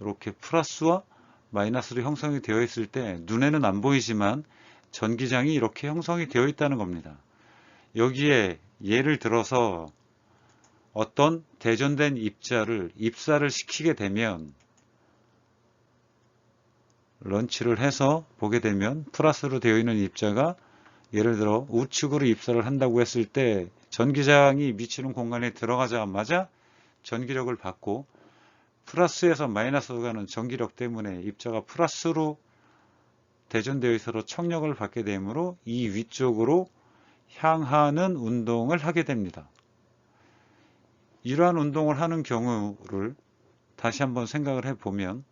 이렇게 플러스와 마이너스로 형성이 되어 있을 때 눈에는 안 보이지만 전기장이 이렇게 형성이 되어 있다는 겁니다. 여기에 예를 들어서 어떤 대전된 입사를 시키게 되면, 런치를 해서 보게 되면 플러스로 되어 있는 입자가 예를 들어 우측으로 입사를 한다고 했을 때 전기장이 미치는 공간에 들어가자마자 전기력을 받고, 플러스에서 마이너스로 가는 전기력 때문에 입자가 플러스로 대전되어 있어서 청력을 받게 되므로 이 위쪽으로 향하는 운동을 하게 됩니다. 이러한 운동을 하는 경우를 다시 한번 생각을 해보면,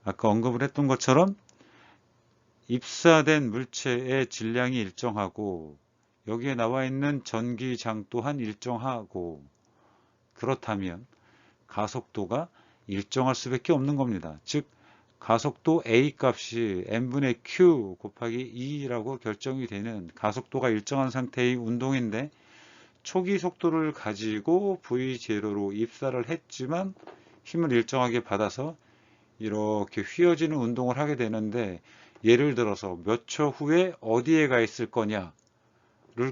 아까 언급을 했던 것처럼 입사된 물체의 질량이 일정하고 여기에 나와 있는 전기장 또한 일정하고, 그렇다면 가속도가 일정할 수밖에 없는 겁니다. 즉 가속도 A 값이 n분의 q 곱하기 2라고 결정이 되는 가속도가 일정한 상태의 운동인데, 초기 속도를 가지고 V0로 입사를 했지만 힘을 일정하게 받아서 이렇게 휘어지는 운동을 하게 되는데, 예를 들어서 몇 초 후에 어디에 가 있을 거냐를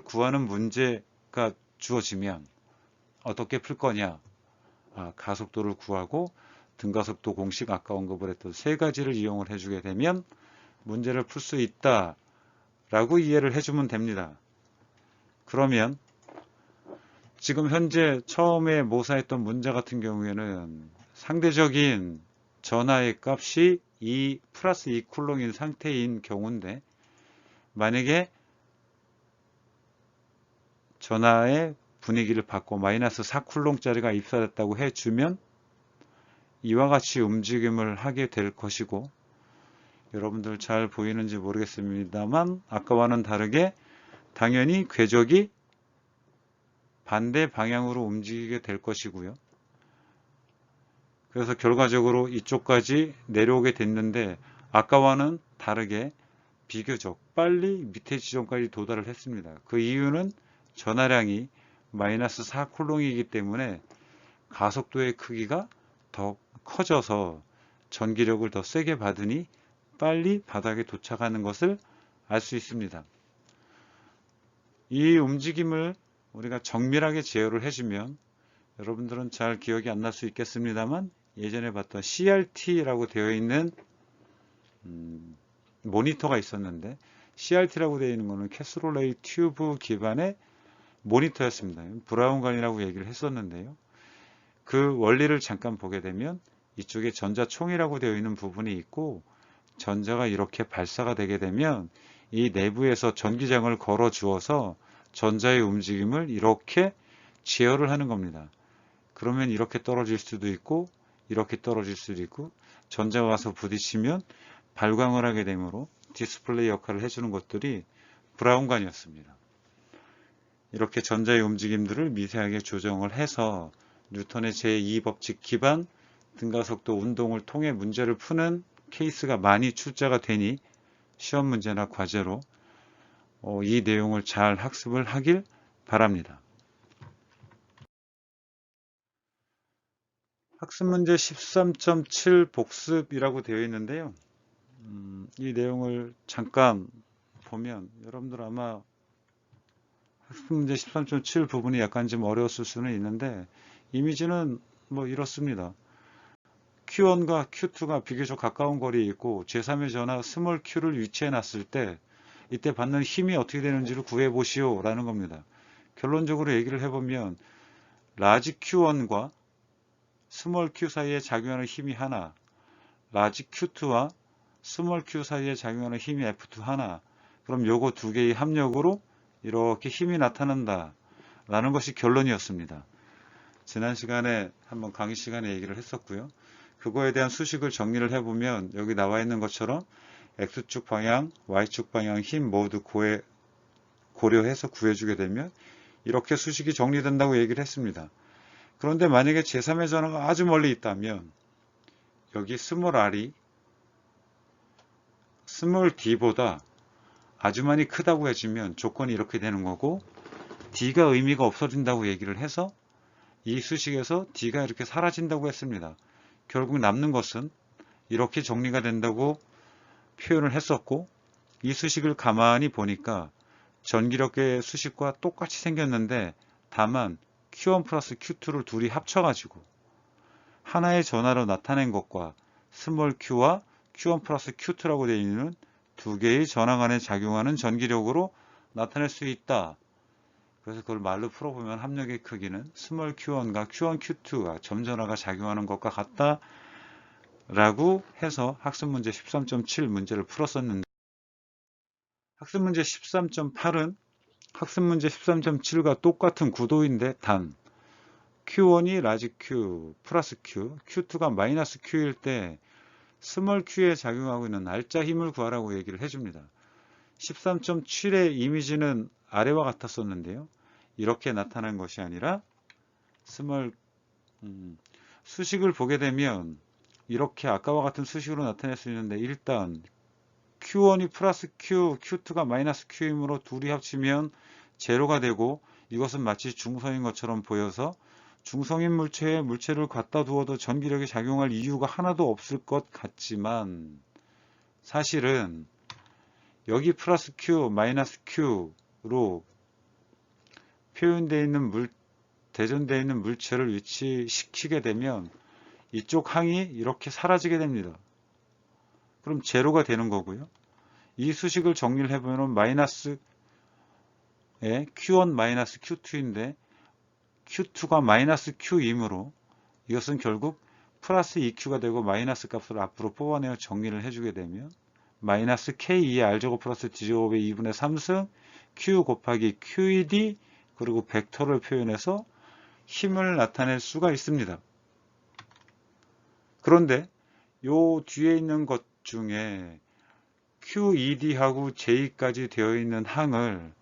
구하는 문제가 주어지면 어떻게 풀 거냐? 가속도를 구하고 등가속도 공식, 아까 언급을 했던 세 가지를 이용을 해주게 되면 문제를 풀 수 있다 라고 이해를 해주면 됩니다. 그러면 지금 현재 처음에 모사했던 문제 같은 경우에는 상대적인 전하의 값이 2 플러스 2 쿨롱인 상태인 경우인데, 만약에 전하의 분위기를 받고 마이너스 4쿨롱짜리가 입사됐다고 해주면 이와 같이 움직임을 하게 될 것이고, 여러분들 잘 보이는지 모르겠습니다만 아까와는 다르게 당연히 궤적이 반대 방향으로 움직이게 될 것이고요. 그래서 결과적으로 이쪽까지 내려오게 됐는데 아까와는 다르게 비교적 빨리 밑에 지점까지 도달을 했습니다. 그 이유는 전하량이 마이너스 4쿨롱이기 때문에 가속도의 크기가 더 커져서 전기력을 더 세게 받으니 빨리 바닥에 도착하는 것을 알 수 있습니다. 이 움직임을 우리가 정밀하게 제어를 해주면 여러분들은 잘 기억이 안 날 수 있겠습니다만 예전에 봤던 CRT라고 되어 있는 모니터가 있었는데, CRT라고 되어 있는 것은 캐스롤레이 튜브 기반의 모니터였습니다. 브라운관이라고 얘기를 했었는데요. 그 원리를 잠깐 보게 되면 이쪽에 전자총이라고 되어 있는 부분이 있고, 전자가 이렇게 발사가 되게 되면 이 내부에서 전기장을 걸어 주어서 전자의 움직임을 이렇게 제어를 하는 겁니다. 그러면 이렇게 떨어질 수도 있고 이렇게 떨어질 수도 있고, 전자가 와서 부딪히면 발광을 하게 되므로 디스플레이 역할을 해주는 것들이 브라운관이었습니다. 이렇게 전자의 움직임들을 미세하게 조정을 해서 뉴턴의 제2법칙 기반 등가속도 운동을 통해 문제를 푸는 케이스가 많이 출제가 되니 시험 문제나 과제로 이 내용을 잘 학습을 하길 바랍니다. 학습 문제 13.7 복습이라고 되어 있는데요. 이 내용을 잠깐 보면 여러분들 아마 학습 문제 13.7 부분이 약간 좀 어려웠을 수는 있는데 이미지는 뭐 이렇습니다. Q1과 Q2가 비교적 가까운 거리에 있고 제3의 전화 스몰 q를 위치해 놨을 때 이때 받는 힘이 어떻게 되는지를 구해 보시오 라는 겁니다. 결론적으로 얘기를 해보면 라지 Q1과 스몰 q 사이에 작용하는 힘이 하나, 라지 Q2와 스몰 q 사이에 작용하는 힘이 F2 하나, 그럼 요거 두 개의 합력으로 이렇게 힘이 나타난다 라는 것이 결론이었습니다. 지난 시간에 한번 강의 시간에 얘기를 했었고요. 그거에 대한 수식을 정리를 해보면 여기 나와 있는 것처럼 X축 방향, Y축 방향 힘 모두 고려해서 구해주게 되면 이렇게 수식이 정리된다고 얘기를 했습니다. 그런데 만약에 제3의 전화가 아주 멀리 있다면 여기 스몰 r이 스몰 d보다 아주 많이 크다고 해주면 조건이 이렇게 되는 거고 d가 의미가 없어진다고 얘기를 해서 이 수식에서 d가 이렇게 사라진다고 했습니다. 결국 남는 것은 이렇게 정리가 된다고 표현을 했었고 이 수식을 가만히 보니까 전기력의 수식과 똑같이 생겼는데 다만 Q1 플러스 Q2를 둘이 합쳐가지고 하나의 전화로 나타낸 것과 스몰 q와 Q1 플러스 Q2라고 되어 있는 두 개의 전화 간에 작용하는 전기력으로 나타낼 수 있다. 그래서 그걸 말로 풀어보면 합력의 크기는 스몰 Q1과 Q1, Q2가 점전화가 작용하는 것과 같다 라고 해서 학습문제 13.7 문제를 풀었었는데 학습문제 13.8은 학습문제 13.7과 똑같은 구도인데 단 Q1이 라지 Q 플러스 Q, Q2가 마이너스 Q일 때 스몰 Q에 작용하고 있는 날짜 힘을 구하라고 얘기를 해줍니다. 13.7의 이미지는 아래와 같았었는데요. 이렇게 나타난 것이 아니라 수식을 보게 되면 이렇게 아까와 같은 수식으로 나타낼 수 있는데 일단 Q1이 플러스 Q, Q2가 마이너스 Q이므로 둘이 합치면 제로가 되고 이것은 마치 중성인 것처럼 보여서 중성인 물체에 물체를 갖다 두어도 전기력이 작용할 이유가 하나도 없을 것 같지만 사실은 여기 플러스 Q, 마이너스 Q로 표현되어 있는 대전되어 있는 물체를 위치시키게 되면 이쪽 항이 이렇게 사라지게 됩니다. 그럼 제로가 되는 거고요. 이 수식을 정리를 해보면 마이너스에 Q1 마이너스 Q2인데 Q2가 마이너스 Q이므로 이것은 결국 플러스 2Q가 되고 마이너스 값을 앞으로 뽑아내어 정리를 해주게 되면 마이너스 K2의 R제곱 플러스 D제곱의 2분의 3승 Q 곱하기 QED 그리고 벡터를 표현해서 힘을 나타낼 수가 있습니다. 그런데 요 뒤에 있는 것 중에 QED하고 J까지 되어 있는 항을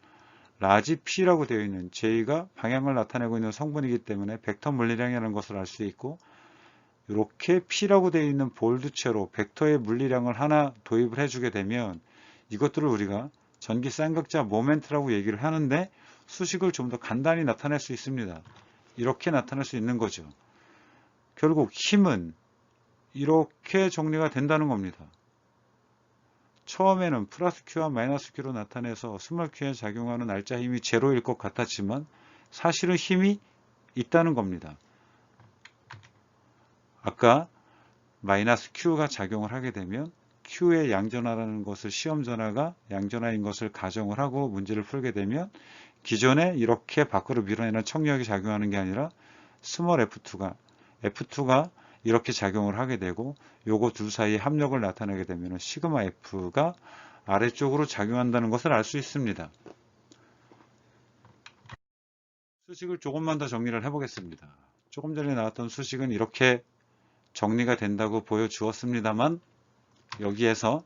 라지 P라고 되어 있는 J가 방향을 나타내고 있는 성분이기 때문에 벡터 물리량이라는 것을 알 수 있고 이렇게 P라고 되어 있는 볼드체로 벡터의 물리량을 하나 도입을 해주게 되면 이것들을 우리가 전기 쌍극자 모멘트라고 얘기를 하는데 수식을 좀 더 간단히 나타낼 수 있습니다. 이렇게 나타낼 수 있는 거죠. 결국 힘은 이렇게 정리가 된다는 겁니다. 처음에는 플러스 Q와 마이너스 Q로 나타내서 스몰 Q에 작용하는 날짜 힘이 제로일 것 같았지만 사실은 힘이 있다는 겁니다. 아까 마이너스 Q가 작용을 하게 되면 Q의 양전화라는 것을 시험전화가 양전화인 것을 가정을 하고 문제를 풀게 되면 기존에 이렇게 밖으로 밀어내는 청력이 작용하는 게 아니라 스몰 F2가 이렇게 작용을 하게 되고 요거 둘 사이의 합력을 나타내게 되면 시그마 F가 아래쪽으로 작용한다는 것을 알 수 있습니다. 수식을 조금만 더 정리를 해보겠습니다. 조금 전에 나왔던 수식은 이렇게 정리가 된다고 보여주었습니다만 여기에서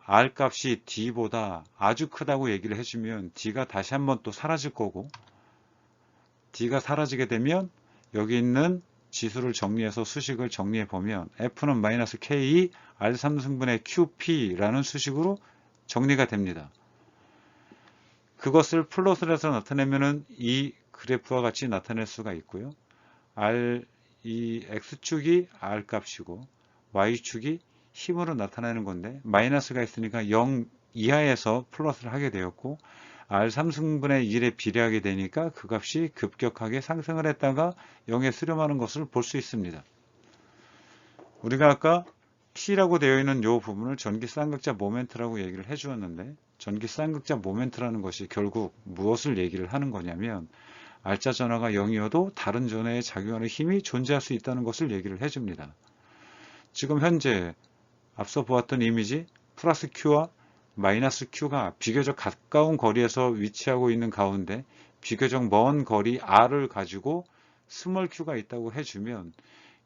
R 값이 D보다 아주 크다고 얘기를 해주면 D가 다시 한번 또 사라질 거고 D가 사라지게 되면 여기 있는 지수를 정리해서 수식을 정리해 보면 F는 마이너스 K R3승분의 QP라는 수식으로 정리가 됩니다. 그것을 플롯을 해서 나타내면은 이 그래프와 같이 나타낼 수가 있고요. 이 X축이 R 값이고 Y축이 힘으로 나타내는 건데 마이너스가 있으니까 0 이하에서 플러스를 하게 되었고 R3승분의 1에 비례하게 되니까 그 값이 급격하게 상승을 했다가 0에 수렴하는 것을 볼 수 있습니다. 우리가 아까 T라고 되어 있는 이 부분을 전기 쌍극자 모멘트라고 얘기를 해 주었는데 전기 쌍극자 모멘트라는 것이 결국 무엇을 얘기를 하는 거냐면 R자 전하가 0이어도 다른 전하에 작용하는 힘이 존재할 수 있다는 것을 얘기를 해줍니다. 지금 현재 앞서 보았던 이미지 플러스 Q와 마이너스 Q가 비교적 가까운 거리에서 위치하고 있는 가운데 비교적 먼 거리 R을 가지고 스몰 Q가 있다고 해주면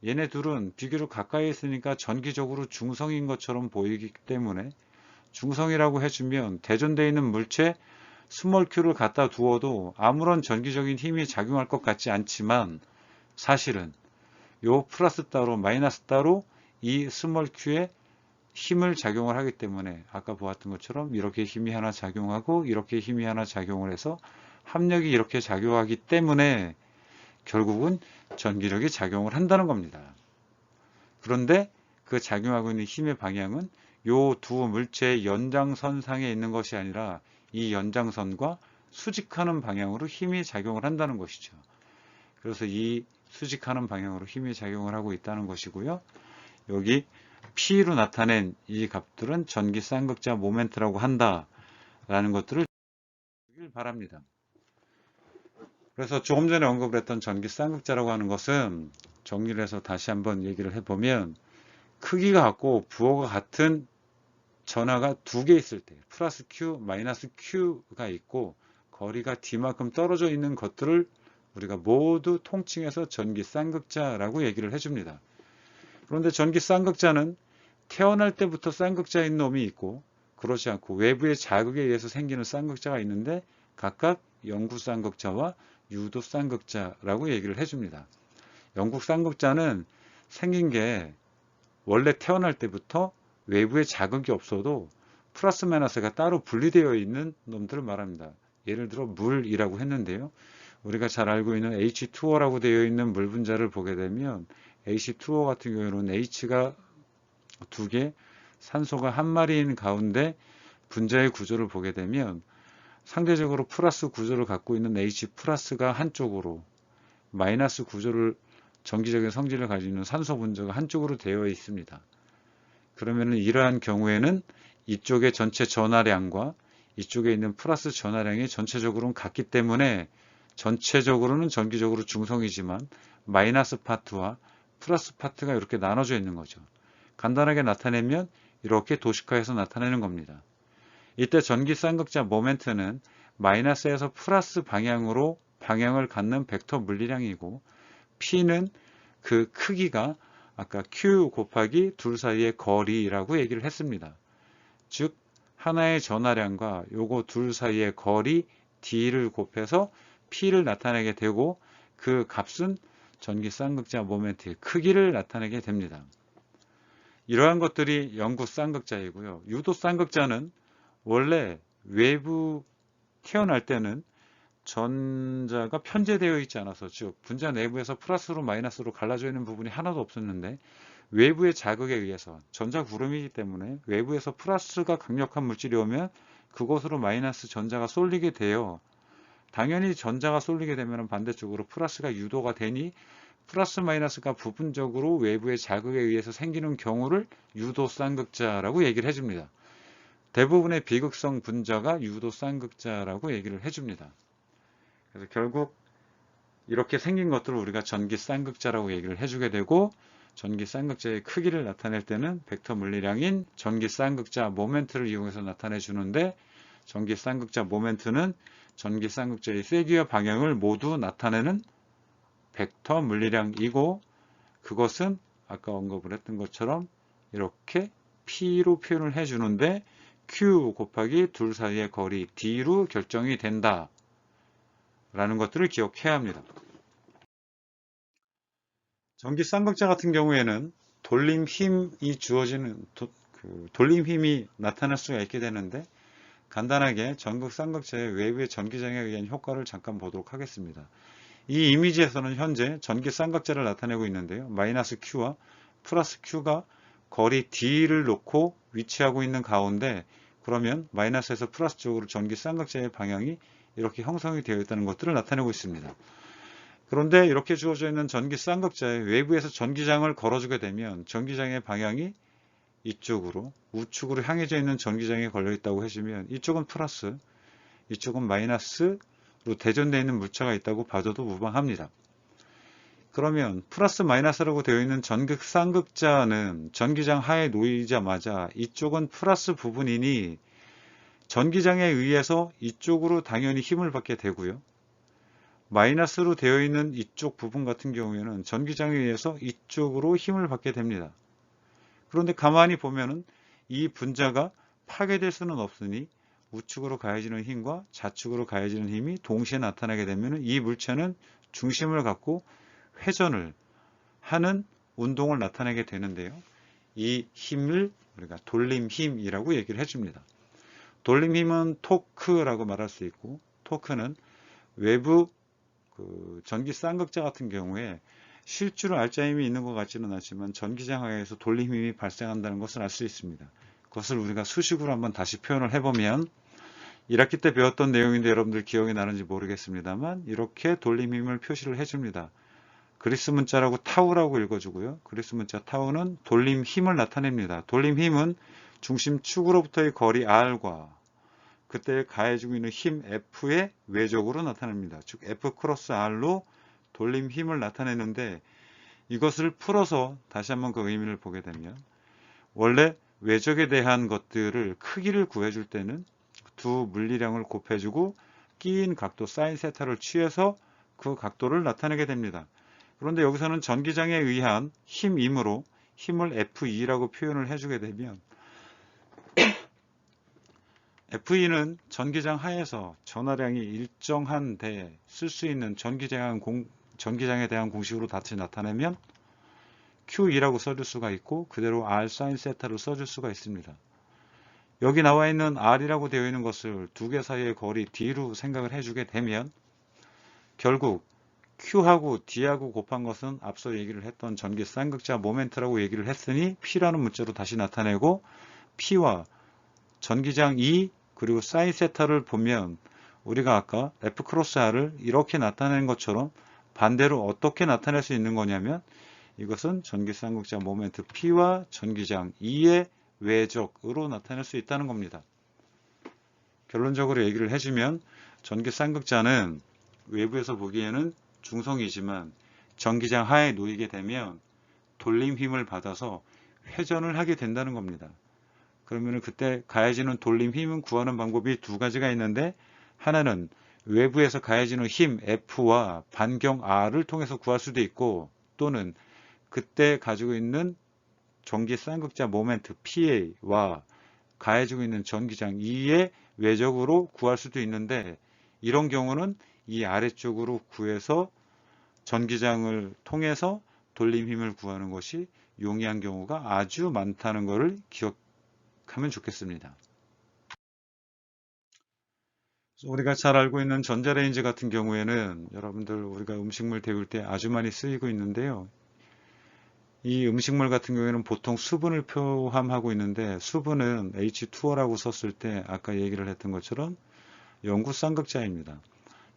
얘네 둘은 비교적 가까이 있으니까 전기적으로 중성인 것처럼 보이기 때문에 중성이라고 해주면 대존되어 있는 물체 스몰 q를 갖다 두어도 아무런 전기적인 힘이 작용할 것 같지 않지만 사실은 요 플러스 따로 마이너스 따로 이 스몰 q에 힘을 작용을 하기 때문에 아까 보았던 것처럼 이렇게 힘이 하나 작용하고 이렇게 힘이 하나 작용을 해서 합력이 이렇게 작용하기 때문에 결국은 전기력이 작용을 한다는 겁니다. 그런데 그 작용하고 있는 힘의 방향은 요 두 물체의 연장선상에 있는 것이 아니라 이 연장선과 수직하는 방향으로 힘이 작용을 한다는 것이죠. 그래서 이 수직하는 방향으로 힘이 작용을 하고 있다는 것이고요. 여기 P로 나타낸 이 값들은 전기 쌍극자 모멘트라고 한다라는 것들을 주길 바랍니다. 그래서 조금 전에 언급을 했던 전기 쌍극자라고 하는 것은 정리를 해서 다시 한번 얘기를 해보면 크기가 같고 부호가 같은 전하가 두 개 있을 때 플러스 Q, 마이너스 Q가 있고 거리가 D만큼 떨어져 있는 것들을 우리가 모두 통칭해서 전기 쌍극자라고 얘기를 해줍니다. 그런데 전기 쌍극자는 태어날 때부터 쌍극자인 놈이 있고 그렇지 않고 외부의 자극에 의해서 생기는 쌍극자가 있는데 각각 영구 쌍극자와 유도 쌍극자라고 얘기를 해줍니다. 영구 쌍극자는 생긴 게 원래 태어날 때부터 외부에 자극이 없어도 플러스 마이너스가 따로 분리되어 있는 놈들을 말합니다. 예를 들어 물이라고 했는데요. 우리가 잘 알고 있는 H2O라고 되어 있는 물 분자를 보게 되면 H2O 같은 경우에는 H가 두 개, 산소가 한 마리인 가운데 분자의 구조를 보게 되면 상대적으로 플러스 구조를 갖고 있는 H 플러스가 한쪽으로 마이너스 구조를 전기적인 성질을 가지고 있는 산소 분자가 한쪽으로 되어 있습니다. 그러면 이러한 경우에는 이쪽의 전체 전하량과 이쪽에 있는 플러스 전하량이 전체적으로는 같기 때문에 전체적으로는 전기적으로 중성이지만 마이너스 파트와 플러스 파트가 이렇게 나눠져 있는 거죠. 간단하게 나타내면 이렇게 도식화해서 나타내는 겁니다. 이때 전기 쌍극자 모멘트는 마이너스에서 플러스 방향으로 방향을 갖는 벡터 물리량이고 P는 그 크기가 아까 Q 곱하기 둘 사이의 거리라고 얘기를 했습니다. 즉 하나의 전하량과 요거 둘 사이의 거리 D를 곱해서 P를 나타내게 되고 그 값은 전기 쌍극자 모멘트의 크기를 나타내게 됩니다. 이러한 것들이 영구 쌍극자이고요. 유도 쌍극자는 원래 외부 태어날 때는 전자가 편제되어 있지 않아서 즉 분자 내부에서 플러스로 마이너스로 갈라져 있는 부분이 하나도 없었는데 외부의 자극에 의해서 전자 구름이기 때문에 외부에서 플러스가 강력한 물질이 오면 그곳으로 마이너스 전자가 쏠리게 돼요. 당연히 전자가 쏠리게 되면 반대쪽으로 플러스가 유도가 되니 플러스 마이너스가 부분적으로 외부의 자극에 의해서 생기는 경우를 유도 쌍극자라고 얘기를 해줍니다. 대부분의 비극성 분자가 유도 쌍극자라고 얘기를 해줍니다. 그래서 결국 이렇게 생긴 것들을 우리가 전기 쌍극자라고 얘기를 해주게 되고 전기 쌍극자의 크기를 나타낼 때는 벡터 물리량인 전기 쌍극자 모멘트를 이용해서 나타내 주는데 전기 쌍극자 모멘트는 전기 쌍극자의 세기와 방향을 모두 나타내는 벡터 물리량이고 그것은 아까 언급을 했던 것처럼 이렇게 P로 표현을 해주는데 Q 곱하기 둘 사이의 거리 D로 결정이 된다. 라는 것들을 기억해야 합니다. 전기 쌍극자 같은 경우에는 돌림 힘이 주어지는 돌림 힘이 나타날 수가 있게 되는데, 간단하게 전극 쌍극자의 외부의 전기장에 의한 효과를 잠깐 보도록 하겠습니다. 이 이미지에서는 현재 전기 쌍극자를 나타내고 있는데요. 마이너스 Q와 플러스 Q가 거리 D를 놓고 위치하고 있는 가운데, 그러면 마이너스에서 플러스 쪽으로 전기 쌍극자의 방향이 이렇게 형성이 되어 있다는 것들을 나타내고 있습니다. 그런데 이렇게 주어져 있는 전기 쌍극자의 외부에서 전기장을 걸어주게 되면 전기장의 방향이 이쪽으로 우측으로 향해져 있는 전기장에 걸려 있다고 해주면 이쪽은 플러스, 이쪽은 마이너스로 대전되어 있는 물체가 있다고 봐줘도 무방합니다. 그러면 플러스 마이너스라고 되어 있는 전극 쌍극자는 전기장 하에 놓이자마자 이쪽은 플러스 부분이니 전기장에 의해서 이쪽으로 당연히 힘을 받게 되고요. 마이너스로 되어 있는 이쪽 부분 같은 경우에는 전기장에 의해서 이쪽으로 힘을 받게 됩니다. 그런데 가만히 보면은 이 분자가 파괴될 수는 없으니 우측으로 가해지는 힘과 좌측으로 가해지는 힘이 동시에 나타나게 되면 이 물체는 중심을 갖고 회전을 하는 운동을 나타내게 되는데요. 이 힘을 우리가 돌림 힘이라고 얘기를 해줍니다. 돌림 힘은 토크라고 말할 수 있고, 토크는 외부 전기 쌍극자 같은 경우에 실제로 알짜 힘이 있는 것 같지는 않지만 전기장 하에서 돌림 힘이 발생한다는 것을 알 수 있습니다. 그것을 우리가 수식으로 한번 다시 표현을 해보면, 1학기 때 배웠던 내용인데 여러분들 기억이 나는지 모르겠습니다만 이렇게 돌림 힘을 표시를 해줍니다. 그리스 문자라고 타우라고 읽어주고요. 그리스 문자 타우는 돌림 힘을 나타냅니다. 돌림 힘은 중심 축으로부터의 거리 R과 그때 가해지고 있는 힘 F의 외적으로 나타납니다. 즉 F 크로스 R로 돌림 힘을 나타내는데, 이것을 풀어서 다시 한번 그 의미를 보게 되면, 원래 외적에 대한 것들을 크기를 구해줄 때는 두 물리량을 곱해주고 끼인 각도 사인 세타를 취해서 그 각도를 나타내게 됩니다. 그런데 여기서는 전기장에 의한 힘이므로 힘을 F2라고 표현을 해주게 되면, F2는 전기장 하에서 전하량이 일정한 데 쓸 수 있는 전기장에 대한 공식으로 다시 나타내면 Q2라고 써줄 수가 있고, 그대로 R 사인 세타를 써줄 수가 있습니다. 여기 나와 있는 R이라고 되어 있는 것을 두 개 사이의 거리 D로 생각을 해주게 되면, 결국 Q하고 D하고 곱한 것은 앞서 얘기를 했던 전기 쌍극자 모멘트라고 얘기를 했으니 P라는 문자로 다시 나타내고, P와 전기장 E 그리고 사인 세타를 보면 우리가 아까 F 크로스 R을 이렇게 나타낸 것처럼 반대로 어떻게 나타낼 수 있는 거냐면, 이것은 전기 쌍극자 모멘트 P와 전기장 E의 외적으로 나타낼 수 있다는 겁니다. 결론적으로 얘기를 해주면, 전기 쌍극자는 외부에서 보기에는 중성이지만 전기장 하에 놓이게 되면 돌림 힘을 받아서 회전을 하게 된다는 겁니다. 그러면 그때 가해지는 돌림 힘은 구하는 방법이 두 가지가 있는데, 하나는 외부에서 가해지는 힘 F와 반경 R을 통해서 구할 수도 있고, 또는 그때 가지고 있는 전기 쌍극자 모멘트 PA와 가해지고 있는 전기장 E의 외적으로 구할 수도 있는데, 이런 경우는 이 아래쪽으로 구해서 전기장을 통해서 돌림 힘을 구하는 것이 용이한 경우가 아주 많다는 것을 기억하면 좋겠습니다. 우리가 잘 알고 있는 전자레인지 같은 경우에는 여러분들 우리가 음식물 데울 때 아주 많이 쓰이고 있는데요. 이 음식물 같은 경우에는 보통 수분을 포함하고 있는데, 수분은 H2O라고 썼을 때 아까 얘기를 했던 것처럼 영구 쌍극자입니다.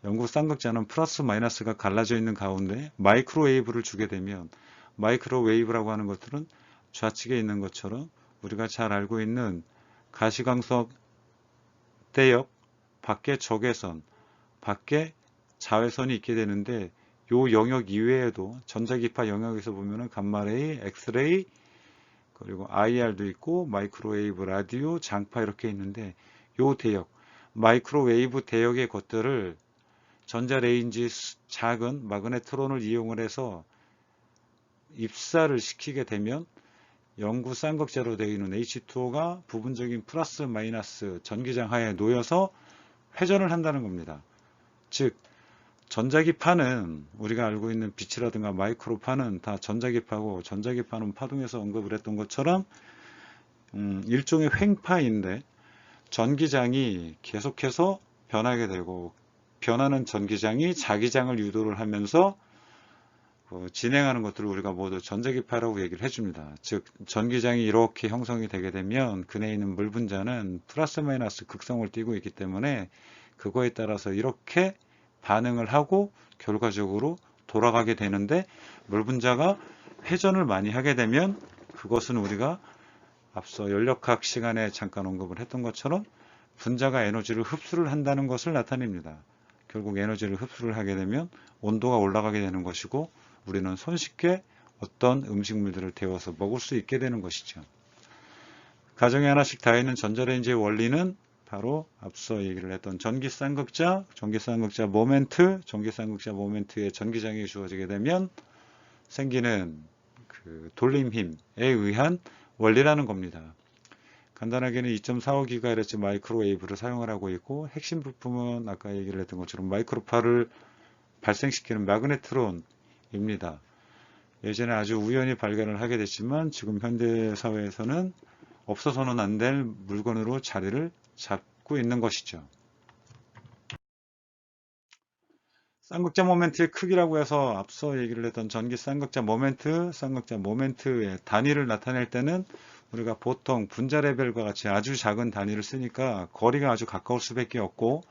영구 쌍극자는 플러스 마이너스가 갈라져 있는 가운데 마이크로웨이브를 주게 되면, 마이크로웨이브라고 하는 것들은 좌측에 있는 것처럼 우리가 잘 알고 있는 가시광석 대역 밖에 적외선, 밖에 자외선이 있게 되는데, 요 영역 이외에도 전자기파 영역에서 보면은 감마레이, 엑스레이, 그리고 IR도 있고 마이크로웨이브, 라디오, 장파 이렇게 있는데, 요 대역, 마이크로웨이브 대역의 것들을 전자레인지 작은 마그네트론을 이용을 해서 입사를 시키게 되면 영구 쌍극자로 되어 있는 H2O가 부분적인 플러스 마이너스 전기장 하에 놓여서 회전을 한다는 겁니다. 즉 전자기파는 우리가 알고 있는 빛이라든가 마이크로파는 다 전자기파고, 전자기파는 파동에서 언급을 했던 것처럼 일종의 횡파인데, 전기장이 계속해서 변하게 되고, 변하는 전기장이 자기장을 유도를 하면서 진행하는 것들을 우리가 모두 전자기파라고 얘기를 해줍니다. 즉 전기장이 이렇게 형성이 되게 되면 그 내에 있는 물 분자는 플러스 마이너스 극성을 띠고 있기 때문에 그거에 따라서 이렇게 반응을 하고 결과적으로 돌아가게 되는데, 물 분자가 회전을 많이 하게 되면 그것은 우리가 앞서 연력학 시간에 잠깐 언급을 했던 것처럼 분자가 에너지를 흡수를 한다는 것을 나타냅니다. 결국 에너지를 흡수를 하게 되면 온도가 올라가게 되는 것이고, 우리는 손쉽게 어떤 음식물들을 데워서 먹을 수 있게 되는 것이죠. 가정에 하나씩 다 있는 전자레인지의 원리는 바로 앞서 얘기를 했던 전기쌍극자, 전기쌍극자 모멘트, 전기쌍극자 모멘트에 전기장이 주어지게 되면 생기는 그 돌림 힘에 의한 원리라는 겁니다. 간단하게는 2.45GHz 마이크로웨이브를 사용을 하고 있고, 핵심 부품은 아까 얘기를 했던 것처럼 마이크로파를 발생시키는 마그네트론입니다. 예전에 아주 우연히 발견을 하게 됐지만 지금 현대 사회에서는 없어서는 안 될 물건으로 자리를 잡고 있는 것이죠. 쌍극자 모멘트의 크기라고 해서 앞서 얘기를 했던 전기 쌍극자 모멘트, 쌍극자 모멘트의 단위를 나타낼 때는 우리가 보통 분자 레벨과 같이 아주 작은 단위를 쓰니까 거리가 아주 가까울 수밖에 없고,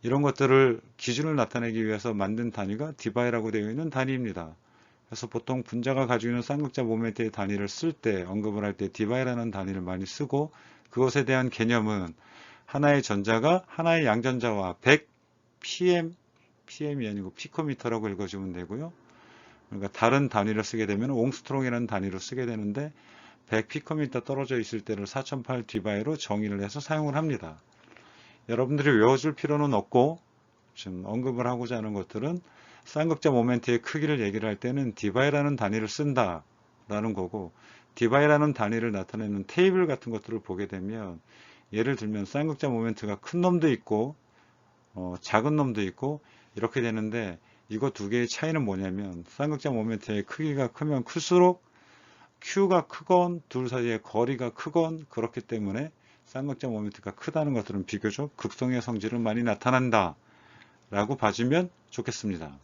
이런 것들을 기준을 나타내기 위해서 만든 단위가 디바이라고 되어 있는 단위입니다. 그래서 보통 분자가 가지고 있는 쌍극자 모멘트의 단위를 쓸 때, 언급을 할 때 디바이라는 단위를 많이 쓰고, 그것에 대한 개념은 하나의 전자가 하나의 양전자와 100pm이 아니고 피코미터라고 읽어주면 되고요. 그러니까 다른 단위를 쓰게 되면 옹스트롱이라는 단위로 쓰게 되는데, 100피코미터 떨어져 있을 때를 4008 디바이로 정의를 해서 사용을 합니다. 여러분들이 외워줄 필요는 없고, 지금 언급을 하고자 하는 것들은 쌍극자 모멘트의 크기를 얘기를 할 때는 디바이라는 단위를 쓴다 라는 거고, 디바이라는 단위를 나타내는 테이블 같은 것들을 보게 되면, 예를 들면 쌍극자 모멘트가 큰 놈도 있고 작은 놈도 있고 이렇게 되는데, 이거 두 개의 차이는 뭐냐면, 쌍극자 모멘트의 크기가 크면 클수록 Q가 크건 둘 사이의 거리가 크건 그렇기 때문에 쌍극자 모멘트가 크다는 것들은 비교적 극성의 성질을 많이 나타난다 라고 봐주면 좋겠습니다.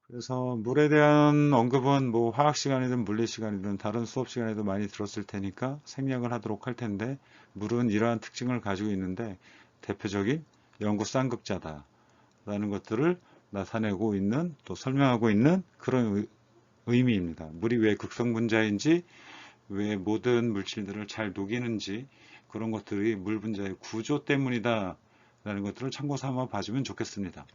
그래서 물에 대한 언급은 뭐 화학 시간이든 물리 시간이든 다른 수업 시간에도 많이 들었을 테니까 생략을 하도록 할 텐데, 물은 이러한 특징을 가지고 있는데 대표적인 영구 쌍극자다 라는 것들을 나타내고 있는, 또 설명하고 있는 그런 의미입니다. 물이 왜 극성 분자인지, 왜 모든 물질들을 잘 녹이는지, 그런 것들이 물 분자의 구조 때문이다 라는 것들을 참고 삼아 봐주면 좋겠습니다.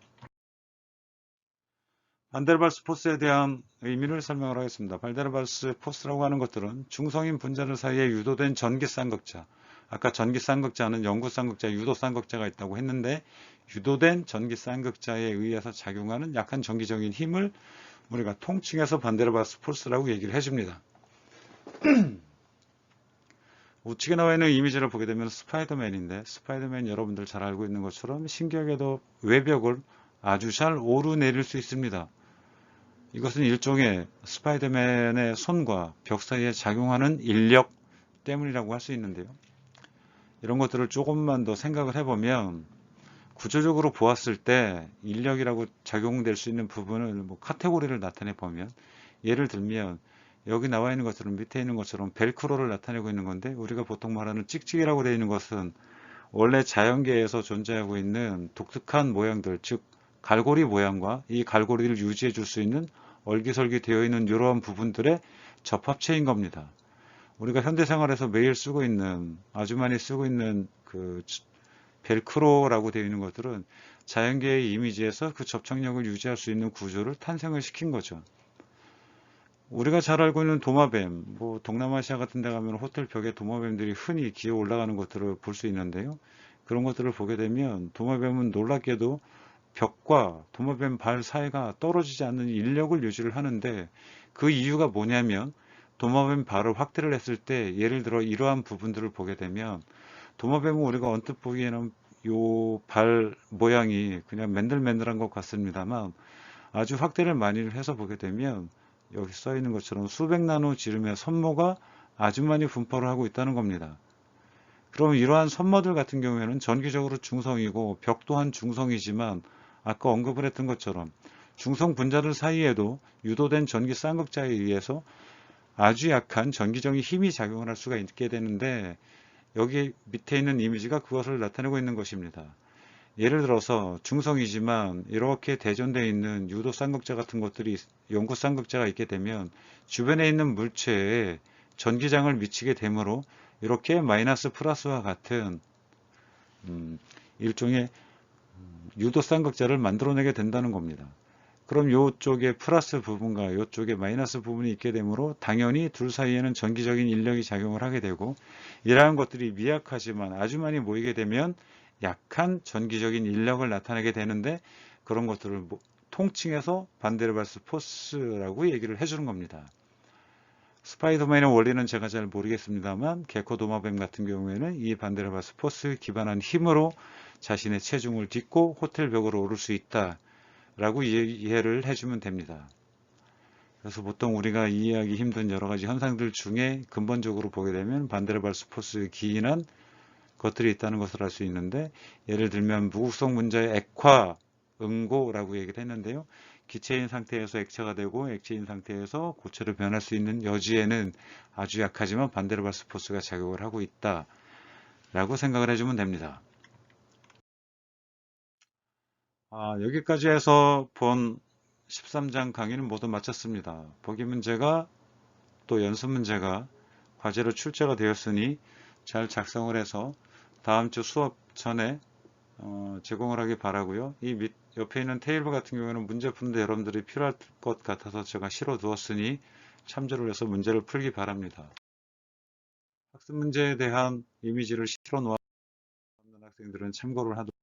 반데르발스 포스에 대한 의미를 설명을 하겠습니다. 반데르발스 포스라고 하는 것들은 중성인 분자들 사이에 유도된 전기 쌍극자, 아까 전기 쌍극자는 영구 쌍극자, 유도 쌍극자가 있다고 했는데, 유도된 전기 쌍극자에 의해서 작용하는 약한 전기적인 힘을 우리가 통칭해서 반데르발스 포스라고 얘기를 해줍니다. 우측에 나와 있는 이미지를 보게 되면 스파이더맨인데, 스파이더맨 여러분들 잘 알고 있는 것처럼 신기하게도 외벽을 아주 잘 오르내릴 수 있습니다. 이것은 일종의 스파이더맨의 손과 벽 사이에 작용하는 인력 때문이라고 할 수 있는데요. 이런 것들을 조금만 더 생각을 해보면, 구조적으로 보았을 때 인력이라고 작용될 수 있는 부분을 카테고리를 나타내 보면, 예를 들면 여기 나와 있는 것처럼 밑에 있는 것처럼 벨크로를 나타내고 있는 건데, 우리가 보통 말하는 찍찍이라고 되어 있는 것은 원래 자연계에서 존재하고 있는 독특한 모양들, 즉 갈고리 모양과 이 갈고리를 유지해 줄 수 있는 얼기설기 되어 있는 이러한 부분들의 접합체인 겁니다. 우리가 현대생활에서 매일 쓰고 있는, 아주 많이 쓰고 있는 그 벨크로라고 되어 있는 것들은 자연계의 이미지에서 그 접착력을 유지할 수 있는 구조를 탄생을 시킨 거죠. 우리가 잘 알고 있는 도마뱀, 뭐 동남아시아 같은 데 가면 호텔 벽에 도마뱀들이 흔히 기어 올라가는 것들을 볼 수 있는데요. 그런 것들을 보게 되면 도마뱀은 놀랍게도 벽과 도마뱀 발 사이가 떨어지지 않는 인력을 유지를 하는데, 그 이유가 뭐냐면, 도마뱀 발을 확대를 했을 때 예를 들어 이러한 부분들을 보게 되면, 도마뱀은 우리가 언뜻 보기에는 요 발 모양이 그냥 맨들맨들한 것 같습니다만 아주 확대를 많이 해서 보게 되면 여기 써 있는 것처럼 수백 나노 지름의 선모가 아주 많이 분포를 하고 있다는 겁니다. 그럼 이러한 선모들 같은 경우에는 전기적으로 중성이고 벽 또한 중성이지만 아까 언급을 했던 것처럼 중성 분자들 사이에도 유도된 전기 쌍극자에 의해서 아주 약한 전기적인 힘이 작용을 할 수가 있게 되는데 여기 밑에 있는 이미지가 그것을 나타내고 있는 것입니다. 예를 들어서 중성이지만 이렇게 대전되어 있는 유도 쌍극자 같은 것들이 연구 쌍극자가 있게 되면 주변에 있는 물체에 전기장을 미치게 되므로 이렇게 마이너스 플러스와 같은 일종의 유도 쌍극자를 만들어내게 된다는 겁니다. 그럼 이쪽에 플러스 부분과 이쪽에 마이너스 부분이 있게 되므로 당연히 둘 사이에는 전기적인 인력이 작용을 하게 되고 이러한 것들이 미약하지만 아주 많이 모이게 되면 약한 전기적인 인력을 나타내게 되는데 그런 것들을 통칭해서 반데르발스 포스라고 얘기를 해주는 겁니다. 스파이더맨의 원리는 제가 잘 모르겠습니다만 게코도마뱀 같은 경우에는 이 반데르발스 포스에 기반한 힘으로 자신의 체중을 딛고 호텔 벽으로 오를 수 있다 라고 이해를 해주면 됩니다. 그래서 보통 우리가 이해하기 힘든 여러 가지 현상들 중에 근본적으로 보게 되면 반데르발스 포스에 기인한 것들이 있다는 것을 알 수 있는데 예를 들면 무극성 분자의 액화, 응고라고 얘기를 했는데요. 기체인 상태에서 액체가 되고 액체인 상태에서 고체로 변할 수 있는 여지에는 아주 약하지만 반데르발스 포스가 작용을 하고 있다 라고 생각을 해주면 됩니다. 여기까지 해서 본 13장 강의는 모두 마쳤습니다. 보기 문제가 또 연습 문제가 과제로 출제가 되었으니 잘 작성을 해서 다음 주 수업 전에 제공을 하기 바라고요. 이 옆에 있는 테이블 같은 경우에는 문제 푸는데 여러분들이 필요할 것 같아서 제가 실어 두었으니 참조를 해서 문제를 풀기 바랍니다. 학습 문제에 대한 이미지를 실어 놓아 있는 학생들은 참고를 하도록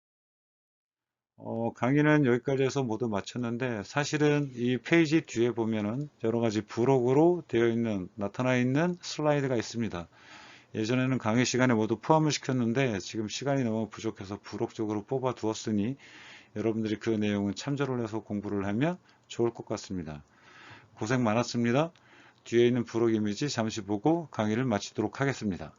강의는 여기까지 해서 모두 마쳤는데 사실은 이 페이지 뒤에 보면은 여러 가지 부록으로 되어 있는 나타나 있는 슬라이드가 있습니다. 예전에는 강의 시간에 모두 포함을 시켰는데 지금 시간이 너무 부족해서 부록적으로 뽑아 두었으니 여러분들이 그 내용은 참조를 해서 공부를 하면 좋을 것 같습니다. 고생 많았습니다. 뒤에 있는 부록 이미지 잠시 보고 강의를 마치도록 하겠습니다.